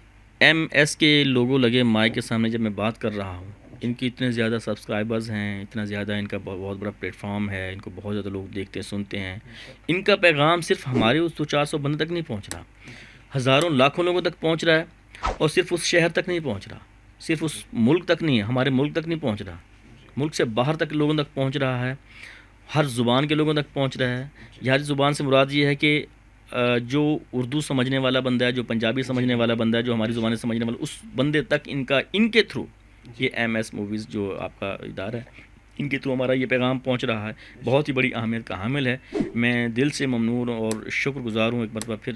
MS کے لوگوں لگے مائک کے سامنے جب میں بات کر رہا ہوں، ان کی اتنے زیادہ سبسکرائبرز ہیں، اتنا زیادہ ان کا بہت بڑا پلیٹ فارم ہے، ان کو بہت زیادہ لوگ دیکھتے سنتے ہیں. ان کا پیغام صرف ہمارے اس 2 400 بندے تک نہیں پہنچ رہا، ہزاروں لاکھوں لوگوں تک پہنچ رہا ہے. اور صرف اس شہر تک نہیں پہنچ رہا، صرف اس ملک تک نہیں ہے، ہمارے ملک تک نہیں پہنچ رہا، ملک سے باہر تک لوگوں تک پہنچ رہا ہے، ہر زبان کے لوگوں تک پہنچ رہا ہے. ہر زبان سے مراد یہ ہے کہ جو اردو سمجھنے والا بندہ ہے، جو پنجابی سمجھنے والا بندہ ہے، جو ہماری زبانیں سمجھنے والا، اس بندے تک ان کے تھرو یہ MS موویز جو آپ کا ادارہ ہے، ان کے تھرو ہمارا یہ پیغام پہنچ رہا ہے. بہت ہی بڑی اہمیت کا حامل ہے. میں دل سے ممنون اور شکر گزار ہوں. ایک مرتبہ پھر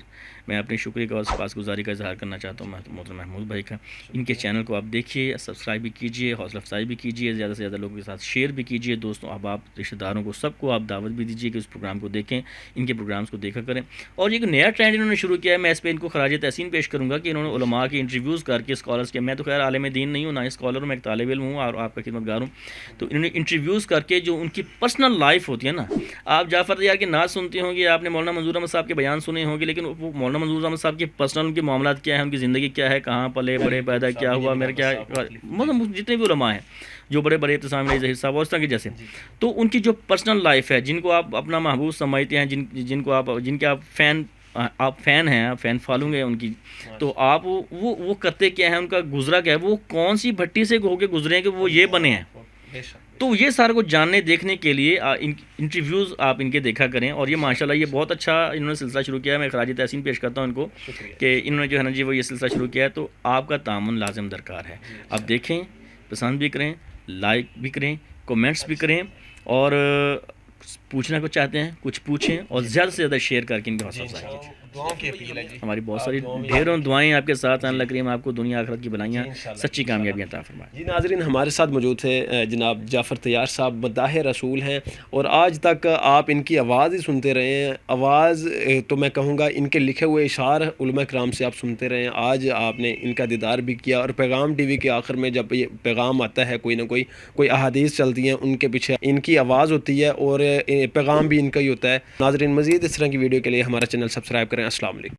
میں اپنے شکریہ کا اور سپاس گزاری کا اظہار کرنا چاہتا ہوں محترم محمود بھائی کا. ان کے چینل کو آپ دیکھیے، سبسکرائب بھی کیجیے، حوصلہ افزائی بھی کیجیے، زیادہ سے زیادہ لوگوں کے ساتھ شیئر بھی کیجیے. دوستوں، احباب، رشتہ داروں کو، سب کو آپ دعوت بھی دیجیے کہ اس پروگرام کو دیکھیں، ان کے پروگرامز کو دیکھا کریں. اور یہ نیا ٹرینڈ انہوں نے شروع کیا ہے، میں اس پہ ان کو خراج تحسین پیش کروں گا کہ انہوں نے علماء کے انٹرویوز کر کے، اسکالرس کے، میں تو خیر عالم دین نہیں ہوں، نہ اسکالر ہوں، میں ایک طالب علم ہوں اور آپ کا خدمت گار ہوں. تو انہوں نے انٹرویوز کر کے جو ان کی پرسنل لائف ہوتی ہے نا، آپ جعفر طیار کے نعت سنتے ہوں گے، آپ نے مولانا منظور احمد صاحب کے بیان سنے ہوں گے، لیکن وہ مولانا منظور احمد صاحب کے پرسنل ان کے معاملات کیا ہیں، ان کی زندگی کیا ہے، کہاں پلے بڑے، پیدا کیا ہوا، میرا کیا، مطلب جتنے بھی علماء ہیں جو بڑے بڑے، ابتسام علی ظہیر صاحب اور اس طرح کے جیسے، تو ان کی جو پرسنل لائف ہے، جن کو آپ اپنا محبوب سمجھتے ہیں، جن کے آپ فین ہیں، آپ فین فالوئنگ ہیں ان کی، تو آپ وہ کرتے کیا ہیں، ان کا گزرا کیا ہے، وہ کون سی بھٹی سے ہو کے گزرے ہیں کہ وہ یہ بنے ہیں. تو یہ سارے کو جاننے دیکھنے کے لیے انٹرویوز آپ ان کے دیکھا کریں. اور یہ ماشاءاللہ یہ بہت اچھا انہوں نے سلسلہ شروع کیا ہے. میں خراج تحسین پیش کرتا ہوں ان کو کہ انہوں نے جو ہے نا جی وہ یہ سلسلہ شروع کیا ہے. تو آپ کا تعاون لازم درکار ہے. آپ دیکھیں، پسند بھی کریں، لائک بھی کریں، کومنٹس بھی کریں اور پوچھنا کچھ چاہتے ہیں کچھ پوچھیں اور زیادہ سے زیادہ شیئر کر کے ان کی حوصلہ افزائی کیجیے. دعاؤں کی اپیل ہے جی. ہماری بہت ساری ڈھیروں دعائیں آپ کے ساتھ ہیں. اللہ کریم آپ کو دنیا آخرت کی بلائیاں انشاءاللہ، سچی کامیابیاں عطا فرمائے. جی ناظرین، ہمارے ساتھ موجود تھے جناب جعفر طیار صاحب، مداح رسول ہیں، اور آج تک آپ ان کی آواز ہی سنتے رہے ہیں. آواز تو میں کہوں گا ان کے لکھے ہوئے اشعار علماء کرام سے آپ سنتے رہے ہیں. آج آپ نے ان کا دیدار بھی کیا، اور پیغام ٹی وی کے آخر میں جب یہ پیغام آتا ہے کوئی نہ کوئی احادیث چلتی ہیں، ان کے پیچھے ان کی آواز ہوتی ہے اور پیغام بھی ان کا ہی ہوتا ہے. ناظرین، مزید اس طرح کی ویڈیو کے لیے ہمارا چینل سبسکرائب کریں. السلام علیکم.